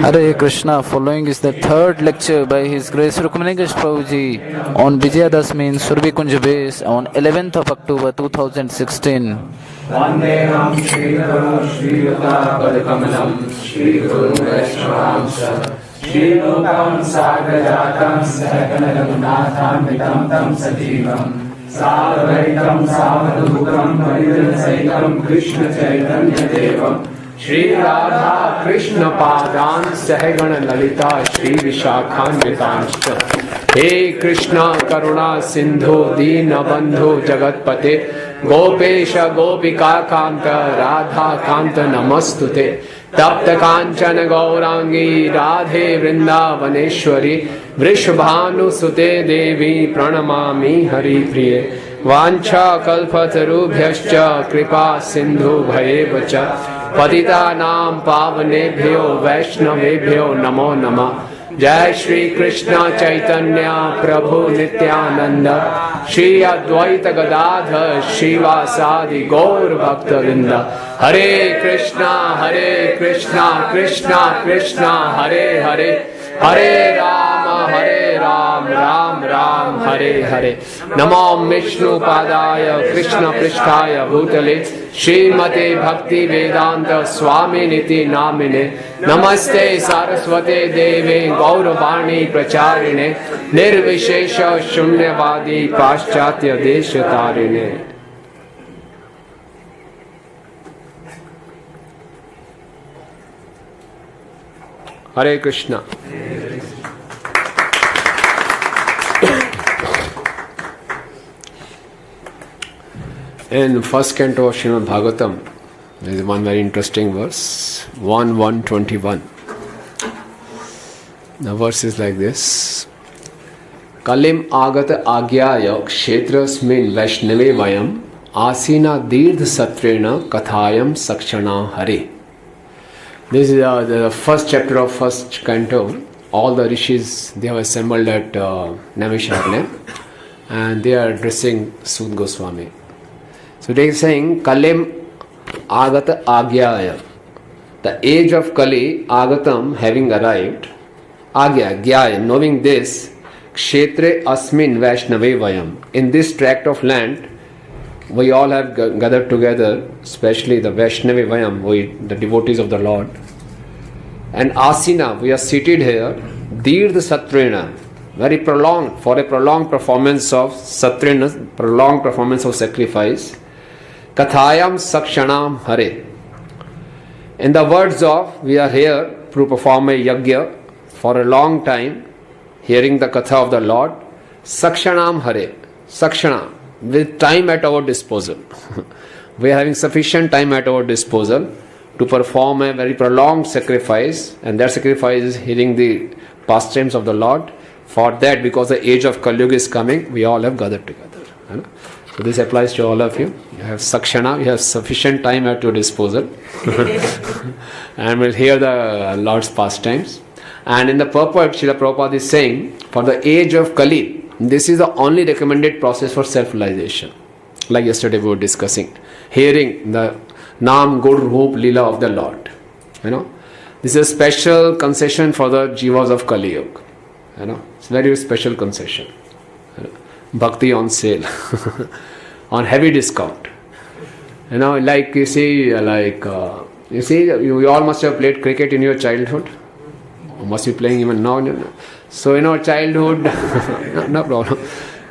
Hare Krishna. Following is the third lecture by His Grace Rukmini Krishna Prabhu Ji on Vijayadashmi in Surabhi Kunj Base on 11th of October 2016. Vandeham Shri Guru Shri Yuta Padakamalam Shri Guru Vaishnavamsa Shri Lokam Sagajatam Sakanaganatham Vitam Tam Sajivam Savadaitam Savadukam Paridasaitam Krishna Chaitanya Devam Shri Radha Krishna Padan Sahagana Lalita Shri Vishakhan Vitanshta He Krishna Karuna Sindhu Dina Bandhu Jagatpate Gopesha Gopika Kanta Radha Kanta Namastute Tapta Kanchana Gaurangi Radhe Vrindavaneshwari Vrishabhanu Sute Devi Pranamami Hari Priye Vancha Kalpatarubhyascha Kripa Sindhu Bhayevacha Patita Nam Pavanebhyo Vaishnavebhyo Namo Nama Jai Shri Krishna Chaitanya Prabhu Nityananda Shri Advaita Gadadhar Shivasadi Gaur Bhakta Vrinda Hare Krishna Krishna Krishna Hare Hare Hare Ram Ram Ram Hare Hare Namo Vishnu Padaya Krishna Prishtaya Bhutale Srimate Bhakti Vedanta Swami Niti Namine Namaste Saraswate Deve Gauravani Pracharine Nirvishesha Shunyavadi Paschatya Deshatarine. Hare Krishna. In first canto of Srimad Bhagavatam, there is one very interesting verse, 1:121. The verse is like this: Kalim agata agyaya kshetrasmin vaishnave vayam asina dirdha satrena kathayam sakshana hare. This is the first chapter of first canto. All the rishis, they have assembled at Naimisharanya and they are addressing Sud Goswami. So they are saying, Kalim agata agyaya. The age of Kali, agatam, having arrived, agya, gyaya, knowing this, kshetre asmin vaishnave vayam. In this tract of land, we all have gathered together, especially the Vaishnava Vayam, the devotees of the Lord. And Asina, we are seated here, Dirdha Satrena, very prolonged, for a prolonged performance of Satrena, prolonged performance of sacrifice. Kathayam Sakshanam Hare. In the words of, we are here to perform a yajna for a long time, hearing the Katha of the Lord. Sakshanam Hare. Sakshana. With time at our disposal. We are having sufficient time at our disposal to perform a very prolonged sacrifice, and that sacrifice is hearing the pastimes of the Lord. For that, because the age of Kali Yuga is coming, we all have gathered together. So this applies to all of you. You have sakshana, you have sufficient time at your disposal and will hear the Lord's pastimes. And in the purport, Srila Prabhupada is saying, for the age of Kali, this is the only recommended process for self-realization. Like yesterday we were discussing. Hearing the Naam Gur Roop Leela of the Lord. This is a special concession for the Jivas of Kali Yuga. It's a very special concession. Bhakti on sale. On heavy discount. Like you see, you all must have played cricket in your childhood. Or must be playing even now. So in our childhood, no problem.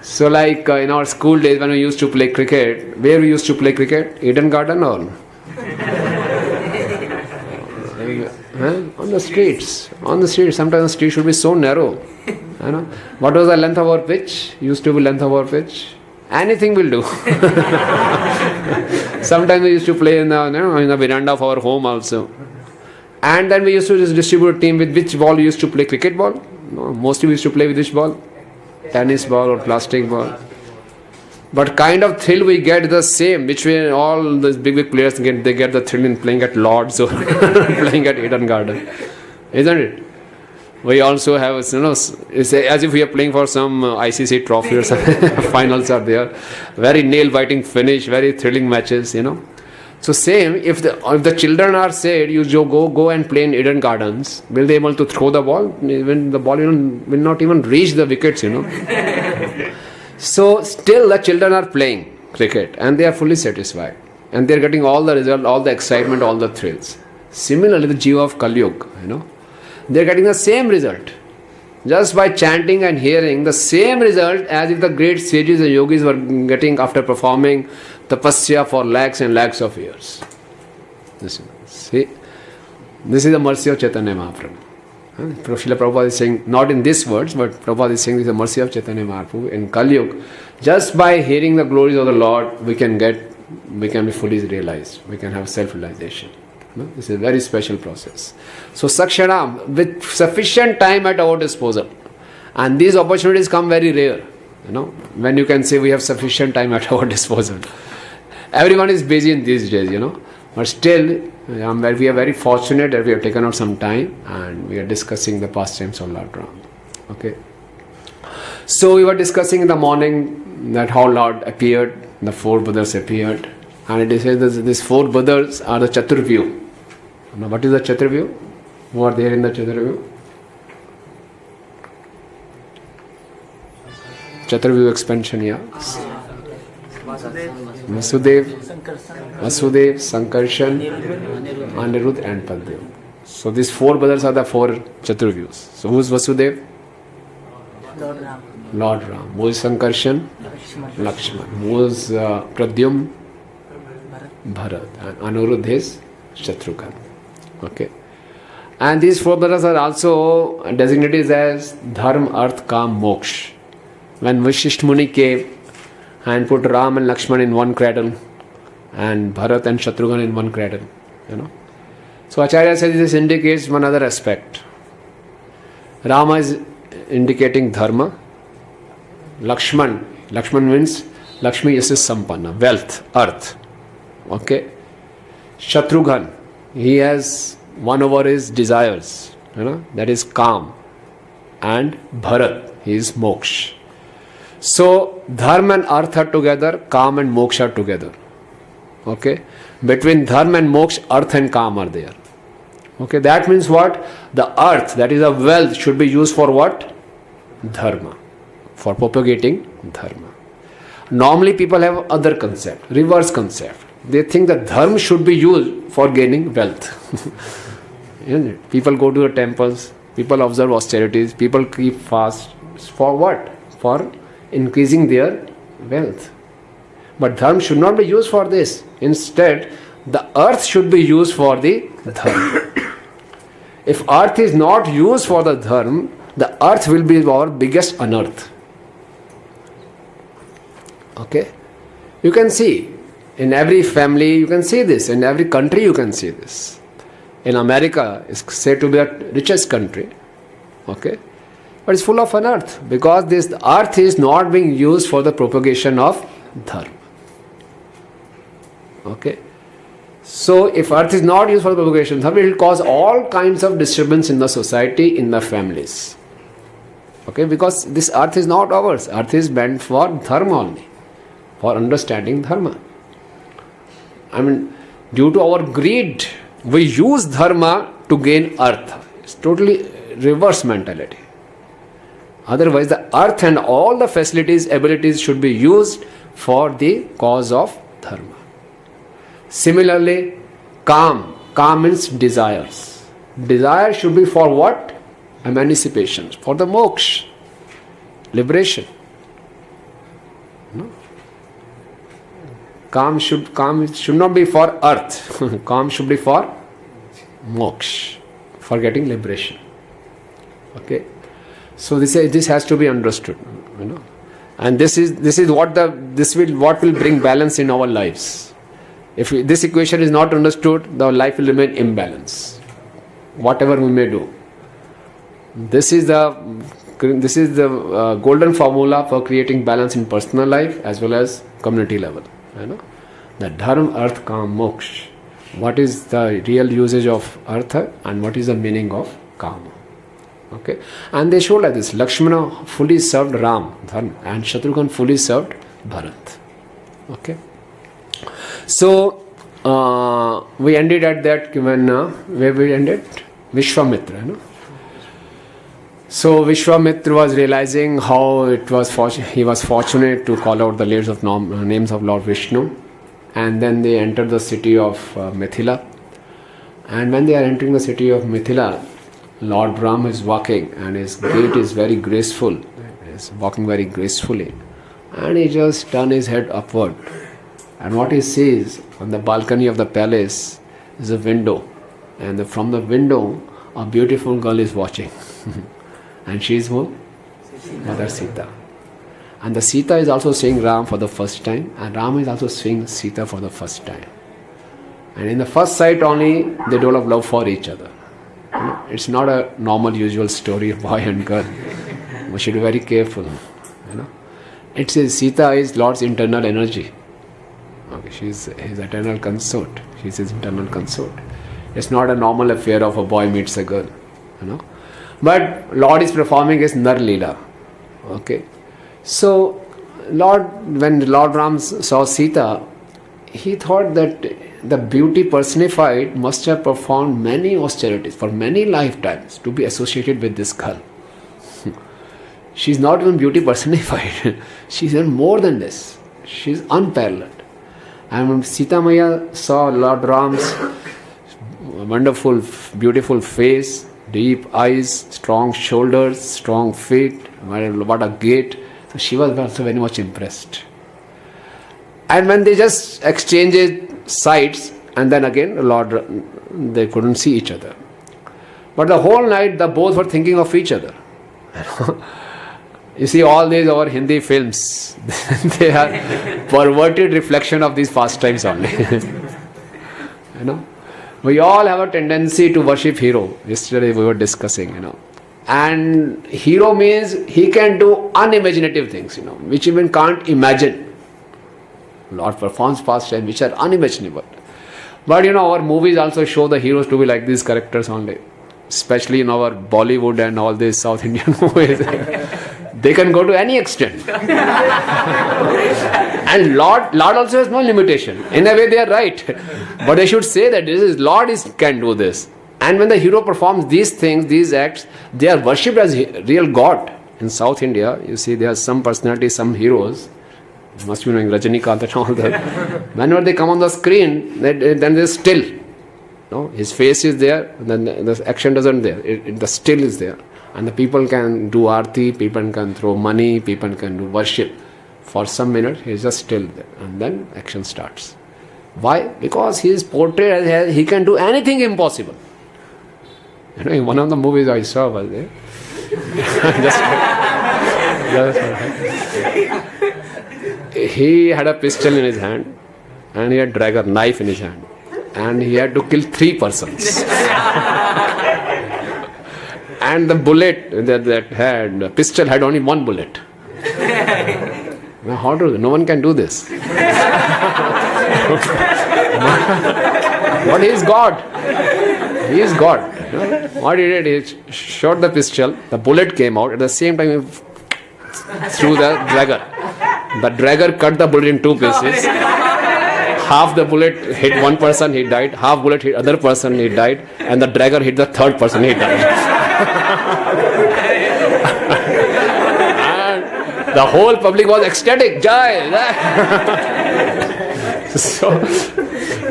So like in our school days when we used to play cricket, where we used to play cricket? Eden Garden or? On the streets. On the streets. Sometimes the street should be so narrow. What was the length of our pitch? Used to be length of our pitch. Anything will do. Sometimes we used to play in the veranda of our home also. And then we used to just distribute a team with which ball we used to play. Cricket ball? No, mostly we used to play with which ball? Tennis ball or plastic ball. But kind of thrill we get the same, which we all those big players get. They get the thrill in playing at Lord's or playing at Eden Garden, isn't it? We also have, it's as if we are playing for some ICC trophy or something. Finals are there, very nail-biting finish, very thrilling matches. So same, if the children are said, you go and play in Eden Gardens, will they able to throw the ball? Even the ball will not even reach the wickets, So still the children are playing cricket and they are fully satisfied. And they are getting all the result, all the excitement, all the thrills. Similarly, the Jiva of Kali Yuga, they are getting the same result. Just by chanting and hearing, the same result as if the great sages and yogis were getting after performing tapasya for lakhs and lakhs of years. This is the mercy of Chaitanya Mahaprabhu. Srila Prabhupada is saying, not in these words, but Prabhupada is saying this is the mercy of Chaitanya Mahaprabhu. In Kali Yuga, just by hearing the glories of the Lord, we can be fully realized. We can have self-realization. This is a very special process. So Sakshanam, with sufficient time at our disposal. And these opportunities come very rare. When you can say we have sufficient time at our disposal. Everyone is busy in these days, But still, we are very fortunate that we have taken out some time and we are discussing the pastimes of Lord Ram. Okay. So we were discussing in the morning that how Lord appeared, the four brothers appeared. And it says that these four brothers are the Chaturvyu. Now what is the Chaturvyu? Who are there in the Chaturvyu? Chaturvyu expansion, yeah. Vasudev, Sankarshan, Anirudh and Paddev. So these four brothers are the four Chaturvyus. So who is Vasudev? Lord Ram. Who is Sankarshan? Lakshman. Who is Pradyum? Bharat. And Anirudh is Shatrughan. Okay. And these four brothers are also designated as Dharma, Arth, Kam, Moksha. When Vishishth Muni came and put Ram and Lakshman in one cradle and Bharat and Shatrughan in one cradle, So Acharya says this indicates one other aspect. Rama is indicating Dharma. Lakshman means Lakshmi is Sampanna, wealth, earth. Okay. Shatrughan, he has one over his desires, that is Kam. And Bharat, he is Moksha. So, Dharma and Arth are together, Kam and Moksha are together. Okay? Between Dharma and Moksha, Arth and Kam are there. Okay? That means what? The Arth, that is a wealth, should be used for what? Dharma. For propagating Dharma. Normally people have other concept, reverse concept. They think that Dharma should be used for gaining wealth. Isn't it? People go to the temples, people observe austerities, people keep fast. For what? For increasing their wealth. But Dharma should not be used for this. Instead, the earth should be used for the Dharma. If earth is not used for the Dharma, the earth will be our biggest unearth. Okay? You can see, in every family you can see this, in every country you can see this. In America, it's said to be the richest country. Okay? But it's full of unearth because this earth is not being used for the propagation of Dharma. Okay? So, if earth is not used for the propagation of Dharma, it will cause all kinds of disturbance in the society, in the families. Okay? Because this earth is not ours. Earth is meant for Dharma only, for understanding Dharma. Due to our greed, we use Dharma to gain earth. It's totally reverse mentality. Otherwise, the earth and all the facilities, abilities should be used for the cause of Dharma. Similarly, Kam means desires. Desire should be for what? Emancipation, for the moksha, liberation. No? Kam should not be for earth. Kam should be for moksha, for getting liberation. Okay. So this has to be understood, and this is what will bring balance in our lives. If this equation is not understood, the life will remain imbalanced. Whatever we may do, this is the golden formula for creating balance in personal life as well as community level. The dharma, arth, kam, moksha. What is the real usage of artha and what is the meaning of kama? Okay, and they show like this: Lakshmana fully served Ram, Dharma, and Shatrughan fully served Bharat. Okay, so we ended at that when where we ended? Vishwamitra, no? So Vishwamitra was realizing how he was fortunate to call out the names of Lord Vishnu, and then they entered the city of Mithila. And when they are entering the city of Mithila, Lord Ram is walking, and his gait is very graceful. He is walking very gracefully, and he just turned his head upward. And what he sees on the balcony of the palace is a window, and from the window, a beautiful girl is watching. And she is who? Mother Sita. And the Sita is also seeing Ram for the first time, and Ram is also seeing Sita for the first time. And in the first sight only, they develop love for each other. It's not a normal, usual story of boy and girl. We should be very careful. It says Sita is Lord's internal energy. Okay, she is his eternal consort. She is his internal consort. It's not a normal affair of a boy meets a girl. But Lord is performing his Nar Leela. Okay. So, when Lord Ram saw Sita, he thought that the beauty personified must have performed many austerities for many lifetimes to be associated with this girl. She's not even beauty personified. She's even more than this. She's unparalleled. And when Sita Maya saw Lord Ram's wonderful, beautiful face, deep eyes, strong shoulders, strong feet, what a gait, so she was also very much impressed. And when they just exchanged sights, and then again, they couldn't see each other. But the whole night, the both were thinking of each other. You see, all these our Hindi films, they are perverted reflection of these pastimes only. We all have a tendency to worship hero. Yesterday we were discussing, And hero means he can do unimaginative things, which even can't imagine. Lord performs pastimes which are unimaginable. But our movies also show the heroes to be like these characters only. Especially in our Bollywood and all these South Indian movies. They can go to any extent. And Lord also has no limitation. In a way they are right. But they should say that Lord can do this. And when the hero performs these things, these acts, they are worshipped as real God. In South India, you see there are some personalities, some heroes. You must be knowing Rajinikanth and all that. Whenever they come on the screen, then they're still. His face is there, and then the action doesn't there. The still is there. And the people can do arti, people can throw money, people can do worship. For some minutes, he is just still there. And then action starts. Why? Because he is portrayed as he can do anything impossible. In one of the movies I saw was there. He had a pistol in his hand, and he had a knife in his hand. And he had to kill 3 persons. And the bullet the pistol had only 1 bullet. Now how do no one can do this? But he is God. He is God. What he did, he shot the pistol, the bullet came out, at the same time he threw the dagger. The dagger cut the bullet in 2 pieces. Half the bullet hit 1 person, he died. Half bullet hit other person, he died. And the dagger hit the 3rd person, he died. And the whole public was ecstatic. Jai!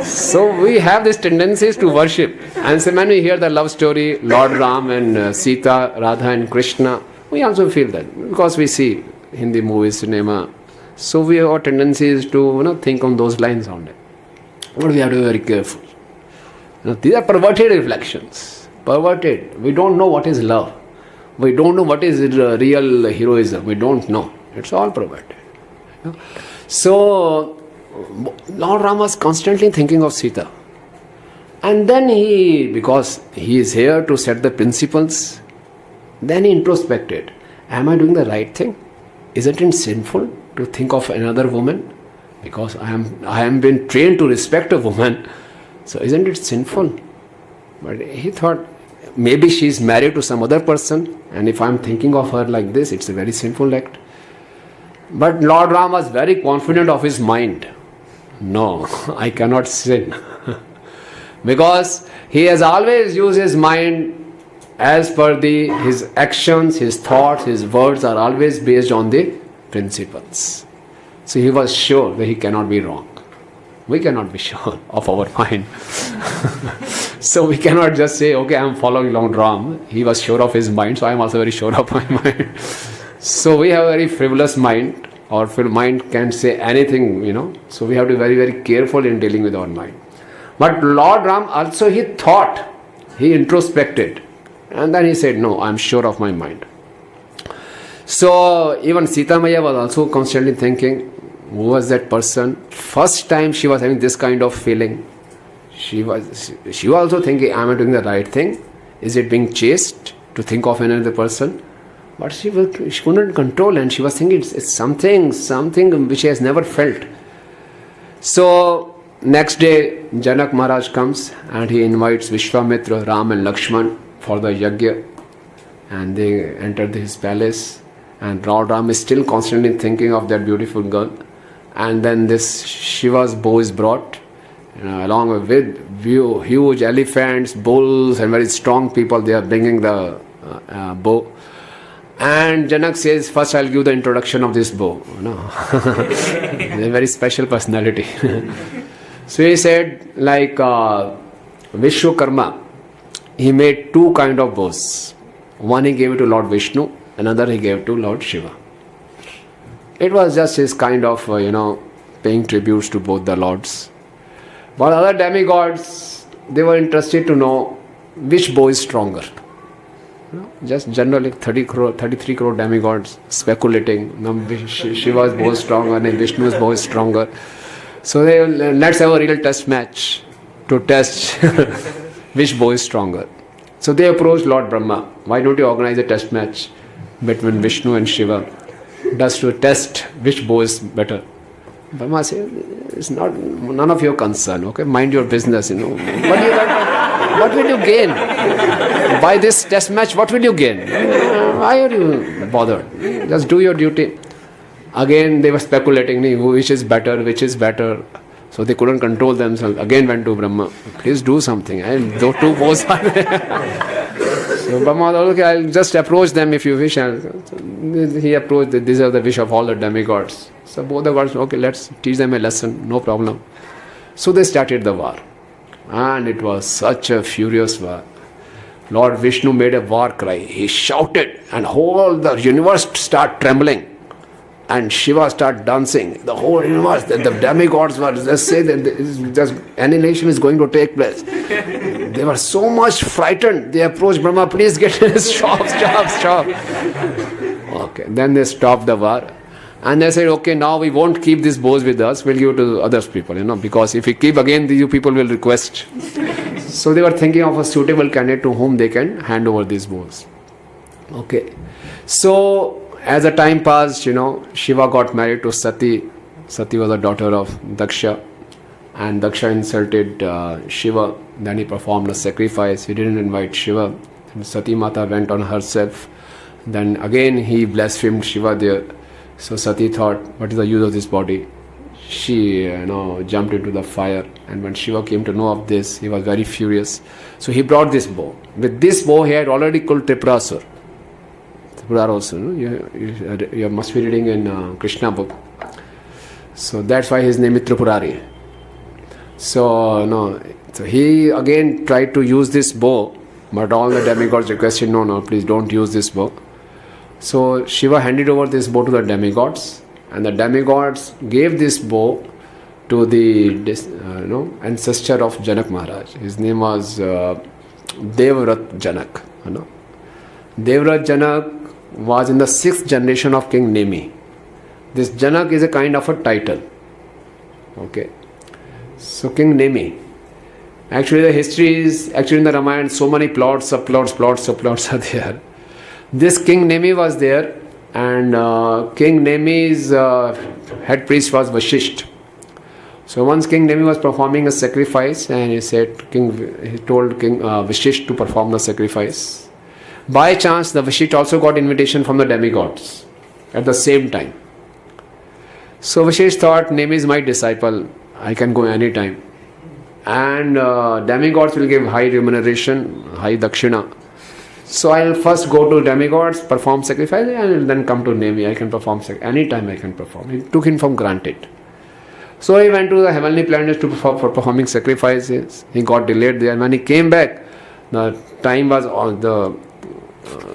So we have these tendencies to worship. And so when we hear the love story, Lord Ram and Sita, Radha and Krishna, we also feel that. Because we see Hindi movies, cinema. So we have our tendencies to think on those lines only. But we have to be very careful. These are perverted reflections. Perverted. We don't know what is love. We don't know what is real heroism. We don't know. It's all perverted. So Lord Ram was constantly thinking of Sita. And then because he is here to set the principles, then he introspected. Am I doing the right thing? Isn't it sinful to think of another woman? Because I am been trained to respect a woman. So isn't it sinful? But he thought, maybe she is married to some other person, and if I am thinking of her like this, it's a very sinful act. But Lord Ram was very confident of his mind. No, I cannot sin. Because he has always used his mind as per his actions, his thoughts, his words are always based on the principles. So he was sure that he cannot be wrong. We cannot be sure of our mind. So we cannot just say, okay, I am following Lord Ram. He was sure of his mind, so I am also very sure of my mind. So we have a very frivolous mind. Our mind can say anything, So we have to be very, very careful in dealing with our mind. But Lord Ram also, he thought, he introspected. And then he said, no, I am sure of my mind. So even Sita Maya was also constantly thinking, who was that person? First time she was having this kind of feeling. She was also thinking, am I doing the right thing? Is it being chaste to think of another person? But she couldn't control, and she was thinking it's something which she has never felt. So next day Janak Maharaj comes and he invites Vishwamitra, Ram and Lakshman for the yajna, and they enter his palace, and Lord Ram is still constantly thinking of that beautiful girl. And then this Shiva's bow is brought, along with huge elephants, bulls and very strong people. They are bringing the bow. And Janak says, first I'll give the introduction of this bow. They're a very special personality. So he said, like Vishwakarma, he made two kind of bows. One he gave to Lord Vishnu, another he gave to Lord Shiva. It was just his kind of, paying tributes to both the lords. But other demigods, they were interested to know which bow is stronger. Just generally 33 crore demigods speculating. Shiva's bow is stronger and Vishnu's bow is stronger. So let's have a real test match to test which bow is stronger. So they approached Lord Brahma. Why don't you organize a test match between Vishnu and Shiva, just to test which bow is better? Brahma said, it's none of your concern, okay? Mind your business, What will you gain? By this test match, what will you gain? Why are you bothered? Just do your duty. Again, they were speculating, which is better. So they couldn't control themselves. Again went to Brahma. Please do something. And those two bows are there. So Brahma said, okay, I'll just approach them if you wish. He approached, these are the wish of all the demigods. So both the gods, okay, let's teach them a lesson, no problem. So they started the war. And it was such a furious war. Lord Vishnu made a war cry. He shouted and whole the universe started trembling. And Shiva started dancing. The whole universe, the demigods were just say that just annihilation is going to take place. They were so much frightened. They approached Brahma, please get stop. Okay, then they stopped the war. And they said, okay, now we won't keep these bows with us, we'll give it to other people, because if we keep again, these people will request. So they were thinking of a suitable candidate to whom they can hand over these bows. Okay. So as the time passed, Shiva got married to Sati. Sati was the daughter of Daksha. And Daksha insulted Shiva. Then he performed a sacrifice. He didn't invite Shiva. And Sati Mata went on herself. Then again he blasphemed Shiva there. So Sati thought, what is the use of this body? She jumped into the fire. And when Shiva came to know of this, he was very furious. So he brought this bow. With this bow he had already killed Triprasur. Tripurar also, you must be reading in Krishna book. So that's why his name is Tripurari. So he again tried to use this bow, but all the demigods requested, no, please don't use this bow. So Shiva handed over this bow to the demigods, and the demigods gave this bow to the ancestor of Janak Maharaj. His name was Devrat Janak. Devrat Janak was in the 6th generation of King Nemi. This Janak is a kind of a title. Okay. So King Nemi. Actually the history is, in the Ramayana, so many plots, subplots are there. This King Nemi was there, and King Nemi's head priest was Vashisht. So once King Nemi was performing a sacrifice, and he told King Vashisht to perform the sacrifice. By chance, the Vashisht also got invitation from the demigods at the same time. So Vashisht thought, Nemi is my disciple. I can go anytime. And demigods will give high remuneration, high dakshina. So I'll first go to demigods, perform sacrifice, and then come to Nemi. I can perform anytime I can perform. He took him for granted. So he went to the heavenly planets for performing sacrifices. He got delayed there. And when he came back, the time was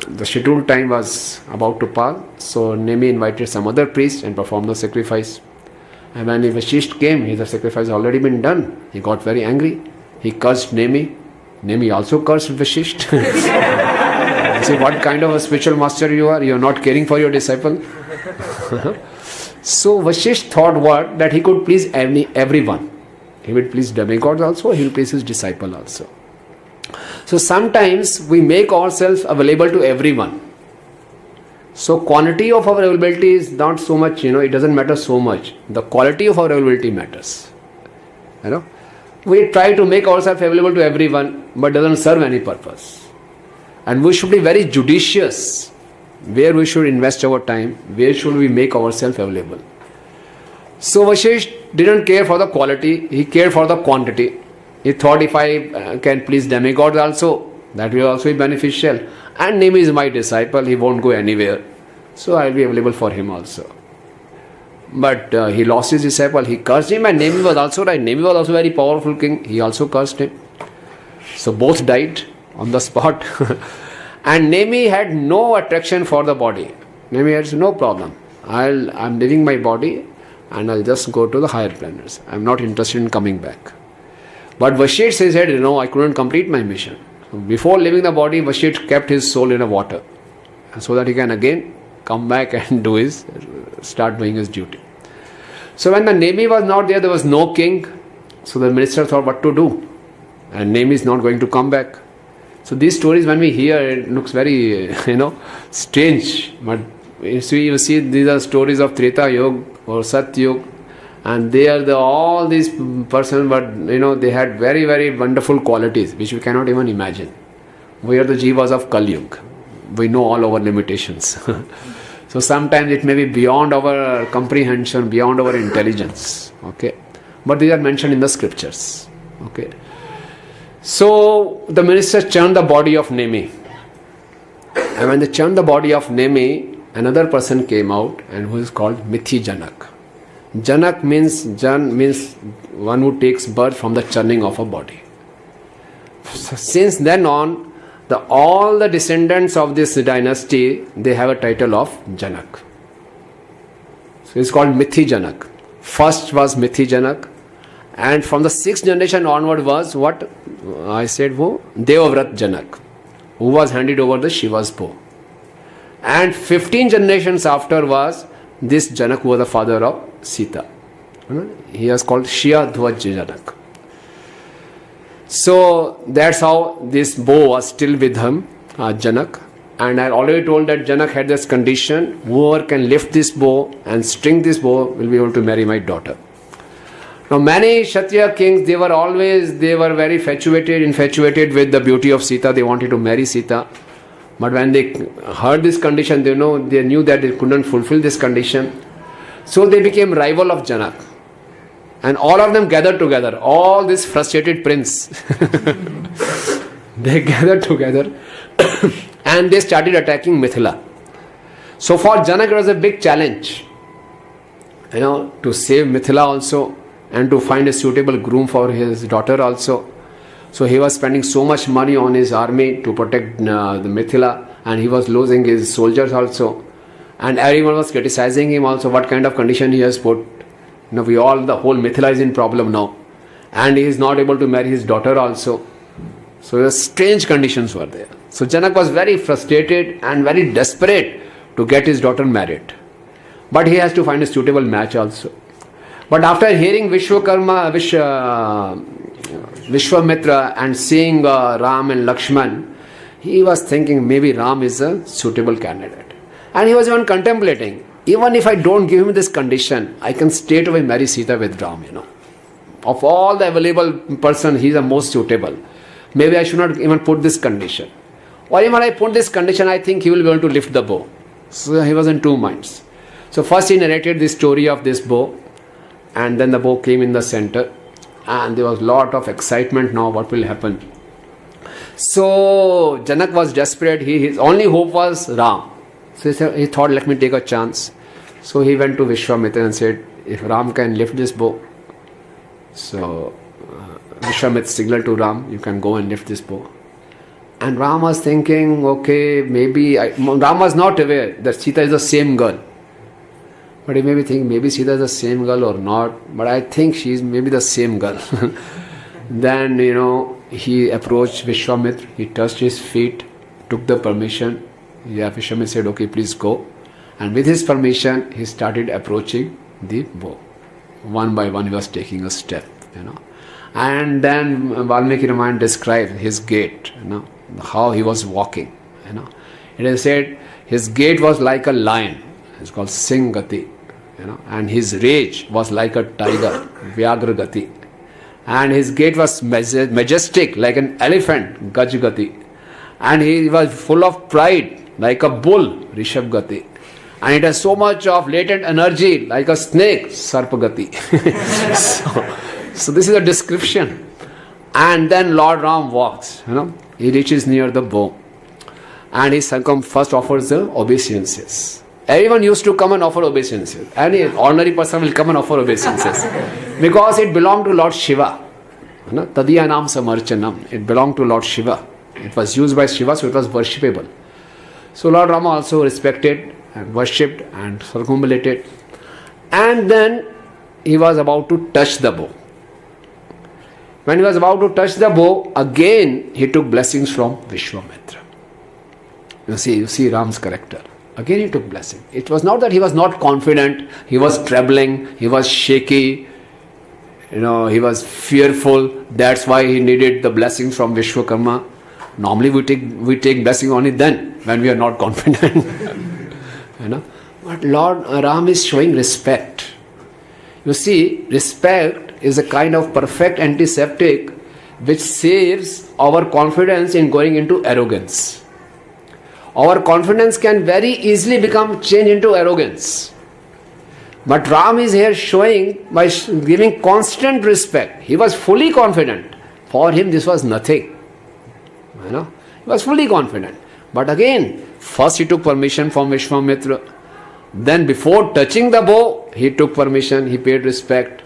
the scheduled time was about to pass. So Nemi invited some other priest and performed the sacrifice. And when Vashisht came, his sacrifice had already been done. He got very angry. He cursed Nemi. Nemi also cursed Vashisht. See what kind of a spiritual master you are. You are not caring for your disciple. So Vashisht thought what? That he could please everyone. He would please demigods also. He will please his disciple also. So sometimes we make ourselves available to everyone. So quantity of our availability is not so much, it doesn't matter so much. The quality of our availability matters. We try to make ourselves available to everyone, but doesn't serve any purpose. And we should be very judicious where we should invest our time, where should we make ourselves available. So Vashisht didn't care for the quality, he cared for the quantity. He thought if I can please demigods also, that will also be beneficial. And Nemi is my disciple, he won't go anywhere. So I will be available for him also. But he lost his disciple, he cursed him, and Nemi was also right. Nemi was also a very powerful king, he also cursed him. So both died on the spot. And Nemi had no attraction for the body. Nemi had no problem. I'm leaving my body and I'll just go to the higher planets. I'm not interested in coming back. But Vashisht said, I couldn't complete my mission. Before leaving the body, Vashisht kept his soul in the water so that he can again come back and start doing his duty. So when the Nemi was not there, there was no king. So the minister thought what to do. And Nemi is not going to come back. So these stories, when we hear, it looks very, strange. But you see, these are stories of Treta Yuga or Sat Yuga. And they are all these persons, but they had very, very wonderful qualities which we cannot even imagine. We are the jivas of Kali Yuga. We know all our limitations. So sometimes it may be beyond our comprehension, beyond our intelligence. Okay, but these are mentioned in the scriptures. Okay. So the ministers churned the body of Nemi. And when they churned the body of Nemi, another person came out and who is called Mithi Janak. Janak means one who takes birth from the churning of a body. So since then on, all the descendants of this dynasty, they have a title of Janak. So it's called Mithi Janak. First was Mithi Janak, and from the 6th generation onward was what I said, Devavrat Janak, who was handed over the Shiva's bow. And 15 generations after was this Janak, who was the father of Sita. He was called Shia Dhwaj Janak. So that's how this bow was still with him, Janak. And I already told that Janak had this condition: whoever can lift this bow and string this bow will be able to marry my daughter. Now many Kshatriya kings, they were very infatuated with the beauty of Sita. They wanted to marry Sita. But when they heard this condition, they knew that they couldn't fulfill this condition. So they became rival of Janak. And all of them gathered together. All this frustrated prince. They gathered together and they started attacking Mithila. So for Janak it was a big challenge, to save Mithila also and to find a suitable groom for his daughter also. So he was spending so much money on his army to protect the Mithila, and he was losing his soldiers also. And everyone was criticizing him also, what kind of condition he has put. The whole Mithila is in problem now. And he is not able to marry his daughter also. So strange conditions were there. So Janak was very frustrated and very desperate to get his daughter married. But he has to find a suitable match also. But after hearing Vishwamitra and seeing Ram and Lakshman, he was thinking maybe Ram is a suitable candidate. And he was even contemplating, even if I don't give him this condition, I can straight away marry Sita with Ram, Of all the available person, he is the most suitable. Maybe I should not even put this condition. Or even I put this condition, I think he will be able to lift the bow. So he was in two minds. So first he narrated the story of this bow. and then the bow came in the center, and there was a lot of excitement now, what will happen. So Janak was desperate, his only hope was Ram. So he thought, let me take a chance. So he went to Vishwamitra and said, if Ram can lift this bow. So Vishwamitra signaled to Ram, you can go and lift this bow. And Ram was thinking, okay, maybe, Ram was not aware that Sita is the same girl. But he may be thinking, maybe Sita is the same girl or not. But I think she is maybe the same girl. Then, he approached Vishwamitra, he touched his feet, took the permission. Vishwamitra said, okay, please go. And with his permission, he started approaching the bow. One by one, he was taking a step, And then Valmiki Ramayana described his gait, how he was walking, It is said, his gait was like a lion. It's called Singh Gati, And his rage was like a tiger, Vyagra Gati. And his gait was majestic like an elephant, Gaj Gati. And he was full of pride like a bull, Rishabh Gati. And it has so much of latent energy like a snake, Sarpa Gati. So this is a description. And then Lord Ram walks, he reaches near the bow. And he first offers the obeisances. Everyone used to come and offer obeisances. Any ordinary person will come and offer obeisances. Because it belonged to Lord Shiva. Tadiyanam Samarchanam. It belonged to Lord Shiva. It was used by Shiva, so it was worshipable. So Lord Rama also respected and worshipped and circumambulated. And then he was about to touch the bow. When he was about to touch the bow, again he took blessings from Vishwamitra. You see Ram's character. Again he took blessing. It was not that he was not confident, he was trembling, he was shaky, he was fearful. That's why he needed the blessings from Vishwakarma. Normally we take blessing only then, when we are not confident. But Lord Ram is showing respect. You see, respect is a kind of perfect antiseptic which saves our confidence in going into arrogance. Our confidence can very easily change into arrogance. But Ram is here showing by giving constant respect. He was fully confident. For him this was nothing. He was fully confident. But again, first he took permission from Vishwamitra. Then before touching the bow, he took permission, he paid respect.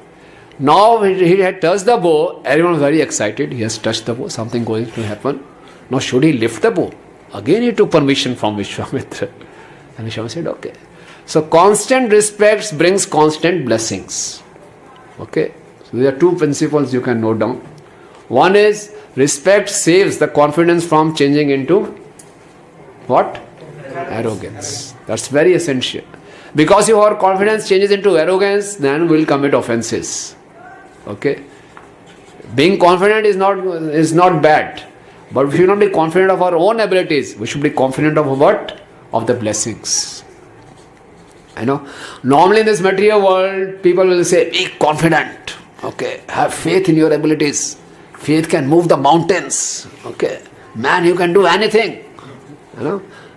Now he had touched the bow, everyone was very excited. He has touched the bow, something going to happen. Now should he lift the bow? Again he took permission from Vishwamitra. And Vishwamitra said, okay. So constant respect brings constant blessings. Okay. So there are two principles you can note down. One is, respect saves the confidence from changing into what? Arrogance. That's very essential. Because if our confidence changes into arrogance, then we will commit offenses. Okay. Being confident is not bad. But we should not be confident of our own abilities. We should be confident of what? Of the blessings. Normally in this material world, people will say, be confident. Okay. Have faith in your abilities. Faith can move the mountains. Okay. Man, you can do anything.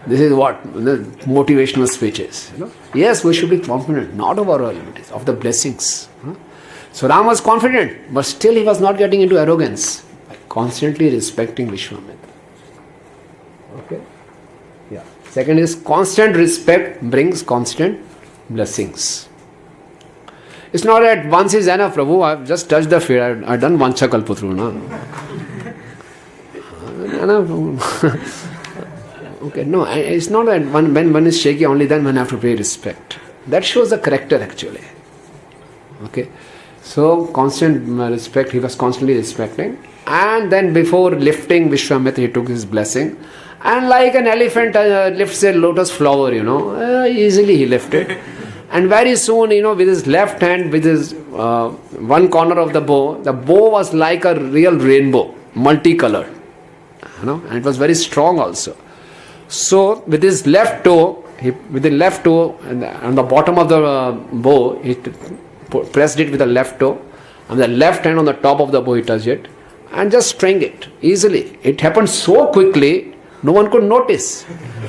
This is what the motivational speeches. Yes, we should be confident, not of our abilities, of the blessings. So Ram was confident, but still he was not getting into arrogance. By constantly respecting Vishwamitra. Okay. Yeah. Second is, constant respect brings constant blessings. It's not that once is enough, Prabhu, I've just touched the feet, I've done Vancha Kalpatru. Okay, no, it's not that when one is shaky, only then one have to pay respect. That shows the character actually. Okay, so constant respect, he was constantly respecting. And then before lifting Vishwamitra, he took his blessing. And like an elephant lifts a lotus flower, easily he lifted. And very soon, with his left hand, with his one corner of the bow was like a real rainbow, multicolored. And it was very strong also. So with his left toe, on the bottom of the bow, he pressed it with the left toe, and the left hand on the top of the bow he touched it, and just string it easily. It happened so quickly, no one could notice.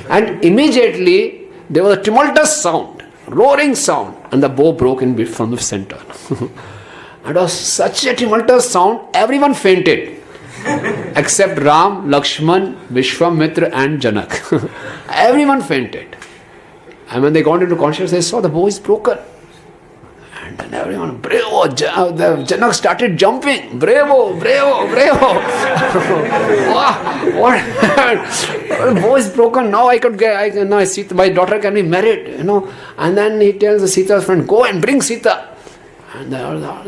And immediately there was a tumultuous sound. roaring sound, and the bow broke in bit from the center. It was such a tumultuous sound, everyone fainted. Except Ram, Lakshman, Vishwamitra and Janak. Everyone fainted. And when they got into consciousness, they saw the bow is broken. And then everyone, bravo, Janak started jumping. Bravo, bravo, bravo. Wow, what? The bow is broken. Now now my daughter can be married, And then he tells Sita's friend, go and bring Sita. And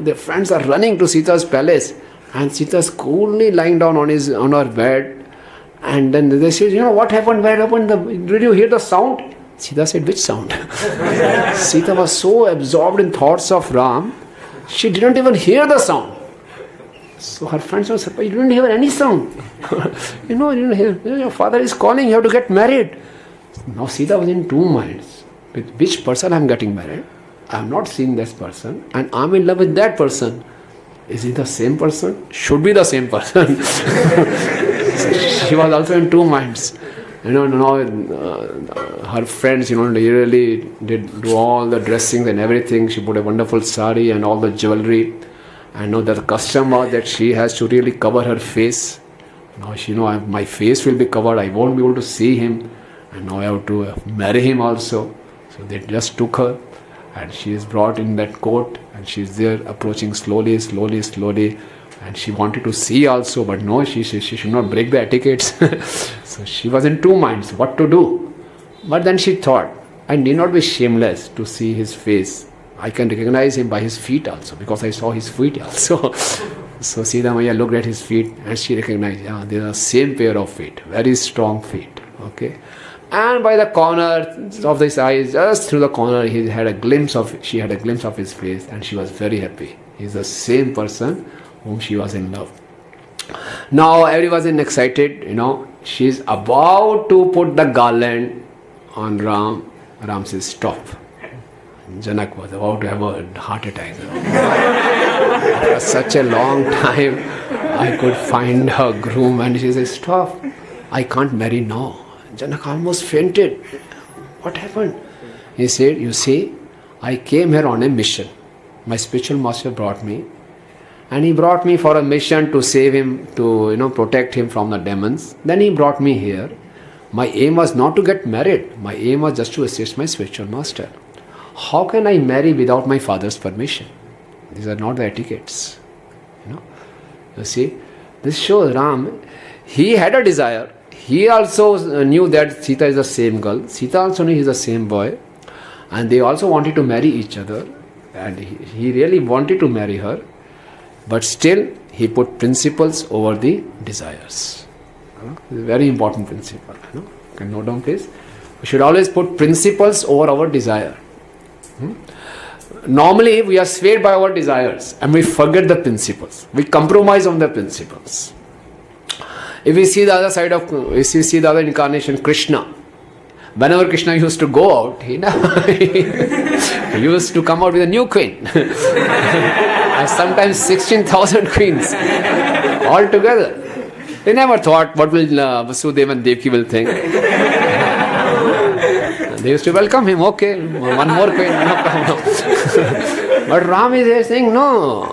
the friends are running to Sita's palace. And Sita's coolly lying down on her bed. And then they say, what happened? Where happened? Did you hear the sound? Sita said, which sound? Sita was so absorbed in thoughts of Ram, she didn't even hear the sound. So her friends were surprised, you didn't hear any sound. You didn't hear. Your father is calling, you have to get married. Now Sita was in two minds. With which person I am getting married? I am not seeing this person, and I am in love with that person. Is he the same person? Should be the same person. So she was also in two minds. Her friends, they really did do all the dressings and everything. She put a wonderful sari and all the jewelry. And now the custom was that she has to really cover her face. Now she my face will be covered. I won't be able to see him. And now I have to marry him also. So they just took her. And she is brought in that court, and she is there approaching slowly. And she wanted to see also, but no, she should not break the etiquettes. So she was in two minds what to do. But then she thought, I need not be shameless to see his face. I can recognize him by his feet also, because I saw his feet also. So Sita Maya looked at his feet and she recognized, they are the same pair of feet, very strong feet. Okay. And by the corner of his eyes, just through the corner, she had a glimpse of his face, and she was very happy. He's the same person whom she was in love. Now everyone is excited, she's about to put the garland on Ram. Ram says, stop. Janak was about to have a heart attack. For such a long time, I could find her groom, and she says, stop. I can't marry now. Janak almost fainted. What happened? He said, you see, I came here on a mission. My spiritual master brought me. And he brought me for a mission to save him, to protect him from the demons. Then he brought me here. My aim was not to get married. My aim was just to assist my spiritual master. How can I marry without my father's permission? These are not the etiquettes. You see, this shows Ram, he had a desire. He also knew that Sita is the same girl. Sita also knew he is the same boy. And they also wanted to marry each other. And he really wanted to marry her. But still, he put principles over the desires. It's a very important principle. You can note down, please. We should always put principles over our desire. Normally, we are swayed by our desires and we forget the principles. We compromise on the principles. If we see the other side of, if we see the other incarnation, Krishna, whenever Krishna used to go out, he used to come out with a new queen. And sometimes 16,000 queens all together. They never thought what will Vasudeva and Devaki will think. They used to welcome him. Okay, one more queen, no problem. But Ram is there saying, no,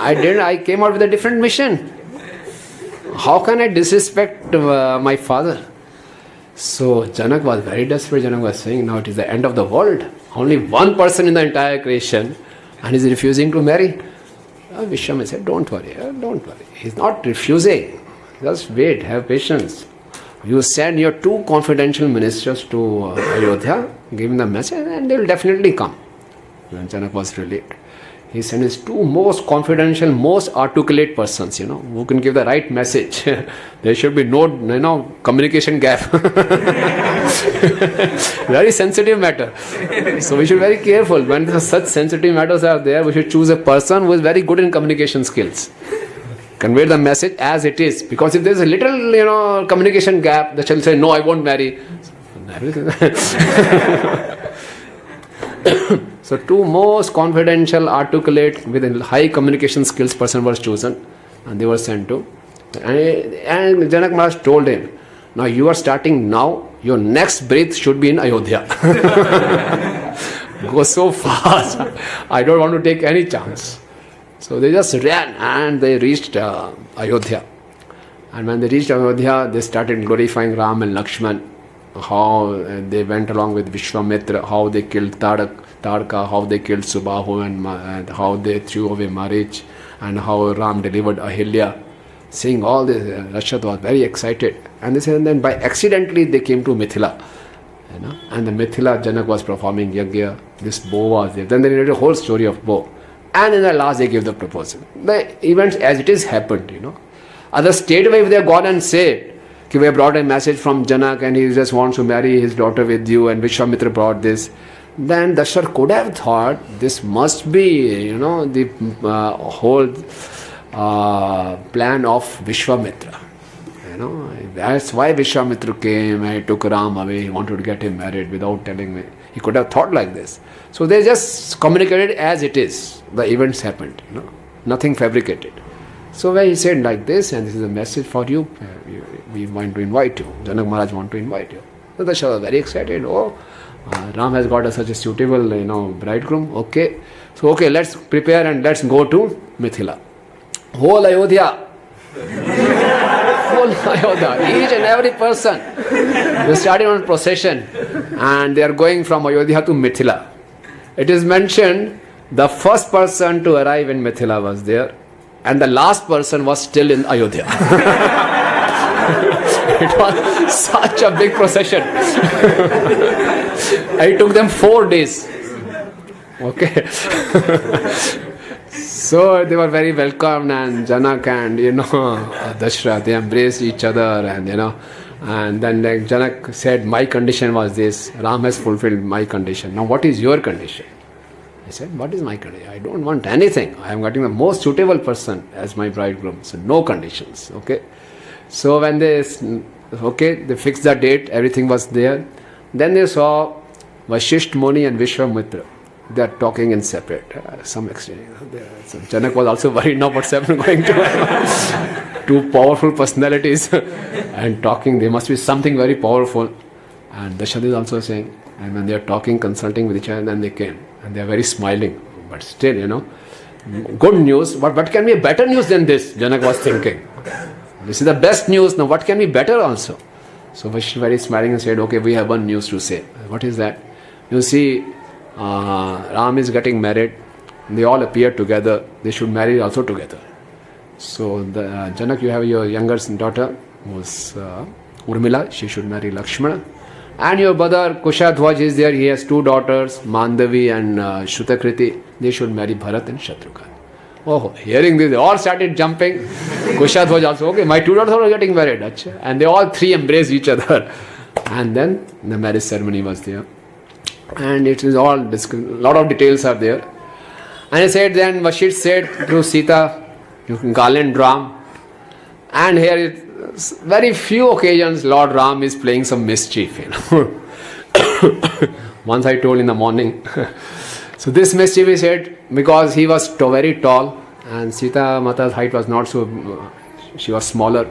I came out with a different mission. How can I disrespect my father? So Janak was very desperate. Janak was saying, now it is the end of the world. Only one person in the entire creation, and he is refusing to marry. Vishwamitra said, don't worry. He is not refusing. Just wait, have patience. You send your two confidential ministers to Ayodhya, give them the message, and they will definitely come. When Janak was relieved, he sent his two most confidential, most articulate persons, who can give the right message. There should be no, communication gap. Very sensitive matter. So we should be very careful. When such sensitive matters are there, we should choose a person who is very good in communication skills. Convey the message as it is. Because if there is a little, communication gap, the child will say, no, I won't marry. So two most confidential, articulate, with high communication skills person was chosen, and they were sent to. And Janak Maharaj told him, now you are starting now, your next breath should be in Ayodhya. go so fast. I don't want to take any chance. So they just ran and they reached Ayodhya. And when they reached Ayodhya, they started glorifying Ram and Lakshman. How they went along with Vishwamitra, how they killed Tadka, how they killed Subahu, and how they threw away Marich, and how Ram delivered Ahilya. Seeing all this, Rashat was very excited. And they said, and then by accidentally they came to Mithila. And the Mithila, Janak was performing Yagya, this bow was there. Then they narrated a whole story of bow. And in the last they gave the proposal. The events as it is happened, Others straightway if they have gone and said, we have brought a message from Janak and he just wants to marry his daughter with you, and Vishwamitra brought this. Then Dasharatha could have thought this must be, the whole plan of Vishwamitra. That's why Vishwamitra came and he took Ram away. He wanted to get him married without telling me. He could have thought like this. So they just communicated as it is. The events happened, nothing fabricated. So when he said like this, and this is a message for you, we want to invite you. Janak Maharaj want to invite you. So Dasharatha was very excited. Ram has got such a suitable, bridegroom. Okay. So let's prepare and let's go to Mithila. Whole Ayodhya. Each and every person. They started on procession and they are going from Ayodhya to Mithila. It is mentioned the first person to arrive in Mithila was there and the last person was still in Ayodhya. It was such a big procession. It took them 4 days. Okay. So they were very welcomed, and Janak and Dasharatha, they embraced each other, and and then Janak said, my condition was this, Ram has fulfilled my condition. Now what is your condition? He said, what is my condition? I don't want anything. I am getting the most suitable person as my bridegroom. So no conditions. Okay. So when they fixed the date, everything was there. Then they saw Vashisht Muni and Vishwamitra. They are talking in separate, some extent. So Janak was also worried now what's happening going to two powerful personalities and talking. There must be something very powerful. And Dasharatha is also saying, and when they are talking, consulting with each other, then they came. And they are very smiling. But still, good news. But what can be a better news than this? Janak was thinking. This is the best news. Now what can be better also? So Vashisht very smiling and said, okay, we have one news to say. What is that? You see, Ram is getting married. They all appear together. They should marry also together. So Janak, you have your younger daughter, who's Urmila. She should marry Lakshmana. And your brother Kushadhwaj is there. He has 2 daughters, Mandavi and Shutakriti. They should marry Bharat and Shatrughan. Oh, hearing this, they all started jumping. Kushadhwaj also, okay, my 2 daughters are getting married. And they all 3 embraced each other. And then the marriage ceremony was there. And it is all, lot of details are there. And he said, then Vashisht said to Sita, you can garland Ram. And here, very few occasions, Lord Ram is playing some mischief. Once I told in the morning. So this mischief he said, because he was very tall and Sita Mata's height was not so, she was smaller.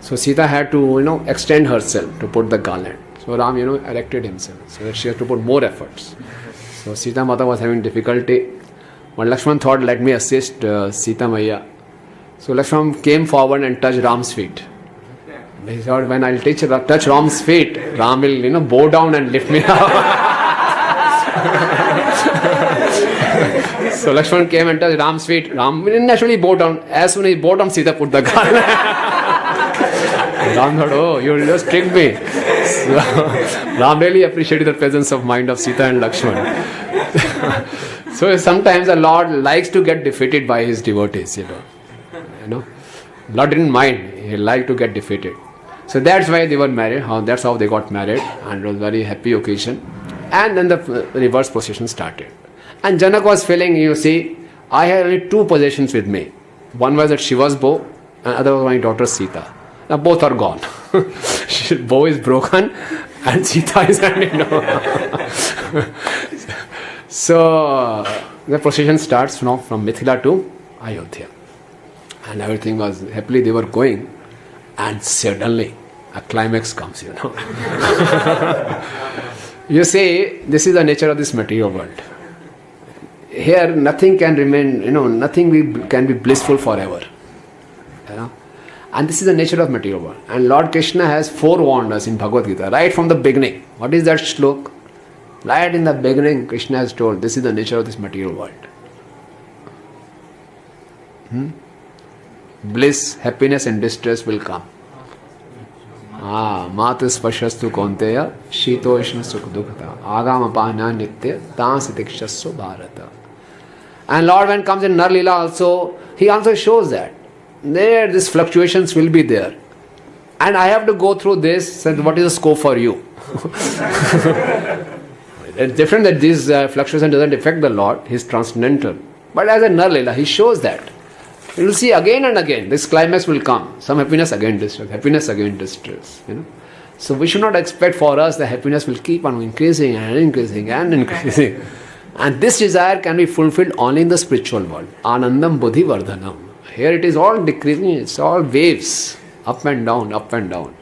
So Sita had to, extend herself to put the garland. So Ram, erected himself, so that she has to put more efforts. So Sita Mata was having difficulty. But Lakshman thought, let me assist Sita Maya. So Lakshman came forward and touched Ram's feet. He thought, when I'll touch Ram's feet, Ram will, bow down and lift me up. So Lakshman came and touched Ram's feet. Ram didn't naturally bow down. As soon as he bowed down, Sita put the garland. Ram thought, oh, you just tricked me. So, Ram really appreciated the presence of mind of Sita and Lakshman. So sometimes the Lord likes to get defeated by his devotees, Lord didn't mind. He liked to get defeated. So that's why they were married. That's how they got married. And it was a very happy occasion. And then the reverse procession started. And Janak was feeling, I had only 2 possessions with me. One was that Shiva's bow, and other was my daughter Sita. Now both are gone. Bow is broken and Sita is handing over. So the procession starts now from Mithila to Ayodhya. And everything was happily they were going. And suddenly a climax comes, You see, this is the nature of this material world. Here nothing can remain, can be blissful forever. And this is the nature of material world. And Lord Krishna has forewarned us in Bhagavad Gita, right from the beginning. What is that shlok? Right in the beginning, Krishna has told, this is the nature of this material world. Bliss, happiness and distress will come. Mata spashastu konteya, shitoshna sukh dukkata, agama pahna nitya, tansi tikshasya bharata. And Lord, when comes in Nar Leela also, He also shows that. There, these fluctuations will be there. And I have to go through this, and what is the scope for you? It's different that this fluctuation doesn't affect the Lord, He is transcendental. But as a Nar Leela, He shows that. You will see again and again, this climax will come. Some happiness, again distress, happiness, again distress. So we should not expect for us the happiness will keep on increasing and increasing and increasing. And this desire can be fulfilled only in the spiritual world. Anandam buddhi vardhanam. Here it is all decreasing, it's all waves, up and down, up and down.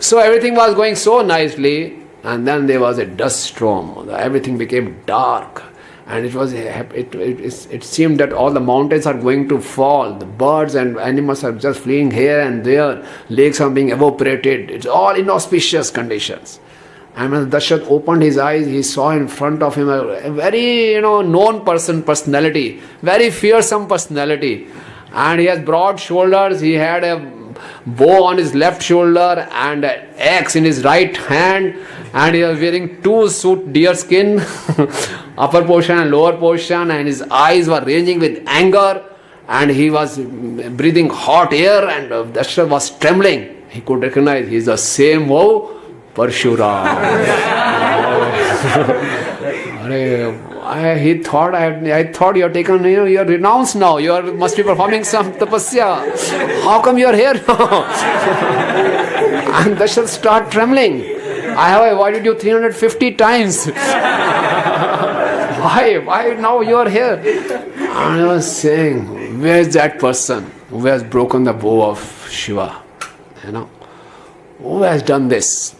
So everything was going so nicely, and then there was a dust storm. Everything became dark. And it seemed that all the mountains are going to fall. The birds and animals are just fleeing here and there. Lakes are being evaporated. It's all inauspicious conditions. And when Dasharatha opened his eyes, he saw in front of him a very known personality, very fearsome personality. And he has broad shoulders. He had a bow on his left shoulder and an axe in his right hand. And he was wearing two suit deer skin, upper portion and lower portion, and his eyes were raging with anger, and he was breathing hot air, and Dasharatha was trembling. He could recognize he is the same Parshuram. He thought, I thought you are taken, you are renounced now. You must be performing some tapasya. How come you are here now? And Dasharatha started trembling. I have avoided you 350 times. Why now you are here? And I was saying, where is that person who has broken the bow of Shiva? Who has done this?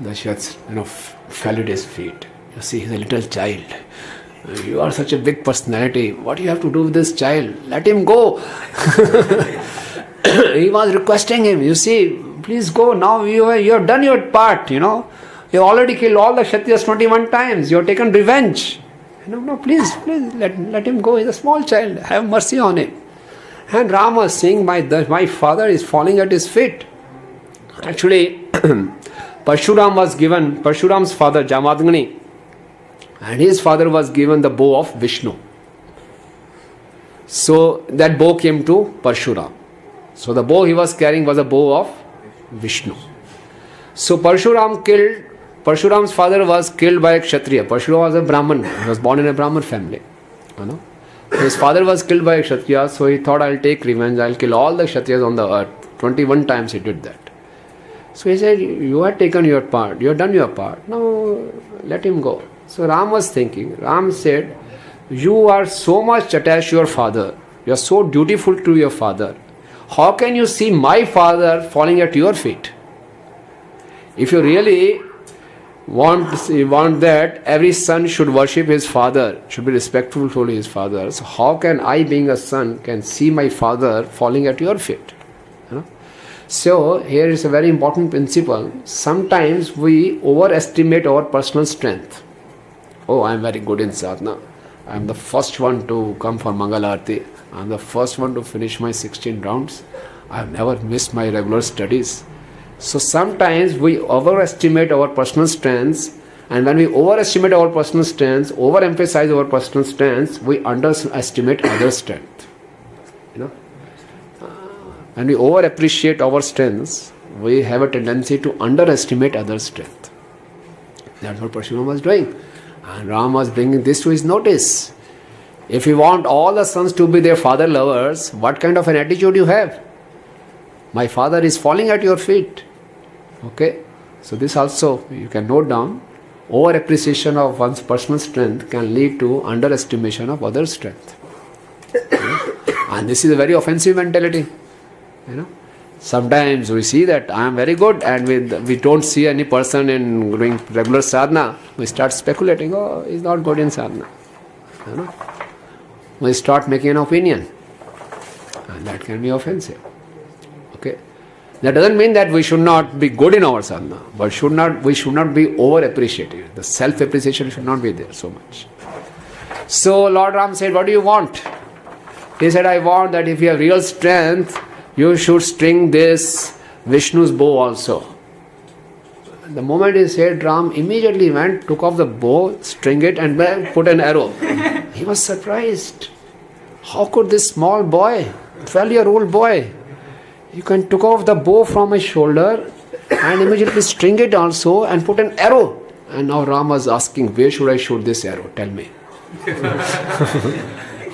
Dasharatha, fell at his feet. You see, he's a little child. You are such a big personality. What do you have to do with this child? Let him go. He was requesting him. You see, please go now. You have done your part. You have already killed all the Kshatriyas 21 times. You have taken revenge. No, please, let him go. He's a small child. Have mercy on him. And Rama was saying, my father is falling at his feet. Actually, Parshuram's father, Jamadagni, and his father was given the bow of Vishnu. So that bow came to Parshuram. So the bow he was carrying was a bow of Vishnu. So Parshuram's father was killed by a Kshatriya. Parshuram was a Brahman. He was born in a Brahman family. His father was killed by a Kshatriya, so he thought, I'll take revenge, I'll kill all the Kshatriyas on the earth. 21 times he did that. So he said, you have taken your part, you have done your part, now let him go. So Ram was thinking, Ram said, you are so much attached to your father, you are so dutiful to your father. How can you see my father falling at your feet? If you really want that every son should worship his father, should be respectful to his father, so how can I, being a son, can see my father falling at your feet? So here is a very important principle. Sometimes we overestimate our personal strength. Oh, I am very good in sadhana. I am the first one to come for Mangala Arati. I am the first one to finish my 16 rounds. I have never missed my regular studies. So sometimes we overestimate our personal strengths, and when we overestimate our personal strengths, overemphasize our personal strengths, we underestimate others' strength. When we over-appreciate our strengths, we have a tendency to underestimate others' strength. That's what Parshuram was doing. And Ram was bringing this to his notice. If you want all the sons to be their father lovers, what kind of an attitude you have? My father is falling at your feet. Okay? So this also you can note down. Over-appreciation of one's personal strength can lead to underestimation of others' strength. And this is a very offensive mentality. Sometimes we see that I am very good and we don't see any person in doing regular sadhana. We start speculating, oh, he's not good in sadhana. You know? We start making an opinion. And that can be offensive. Okay? That doesn't mean that we should not be good in our sadhana, but we should not be over appreciated. The self-appreciation should not be there so much. So Lord Ram said, what do you want? He said, I want that if you have real strength, you should string this Vishnu's bow also. The moment he said, Ram immediately went, took off the bow, string it and put an arrow. He was surprised. How could this small boy, 12-year-old boy, you can took off the bow from his shoulder and immediately string it also and put an arrow. And now Ram was asking, where should I shoot this arrow? Tell me.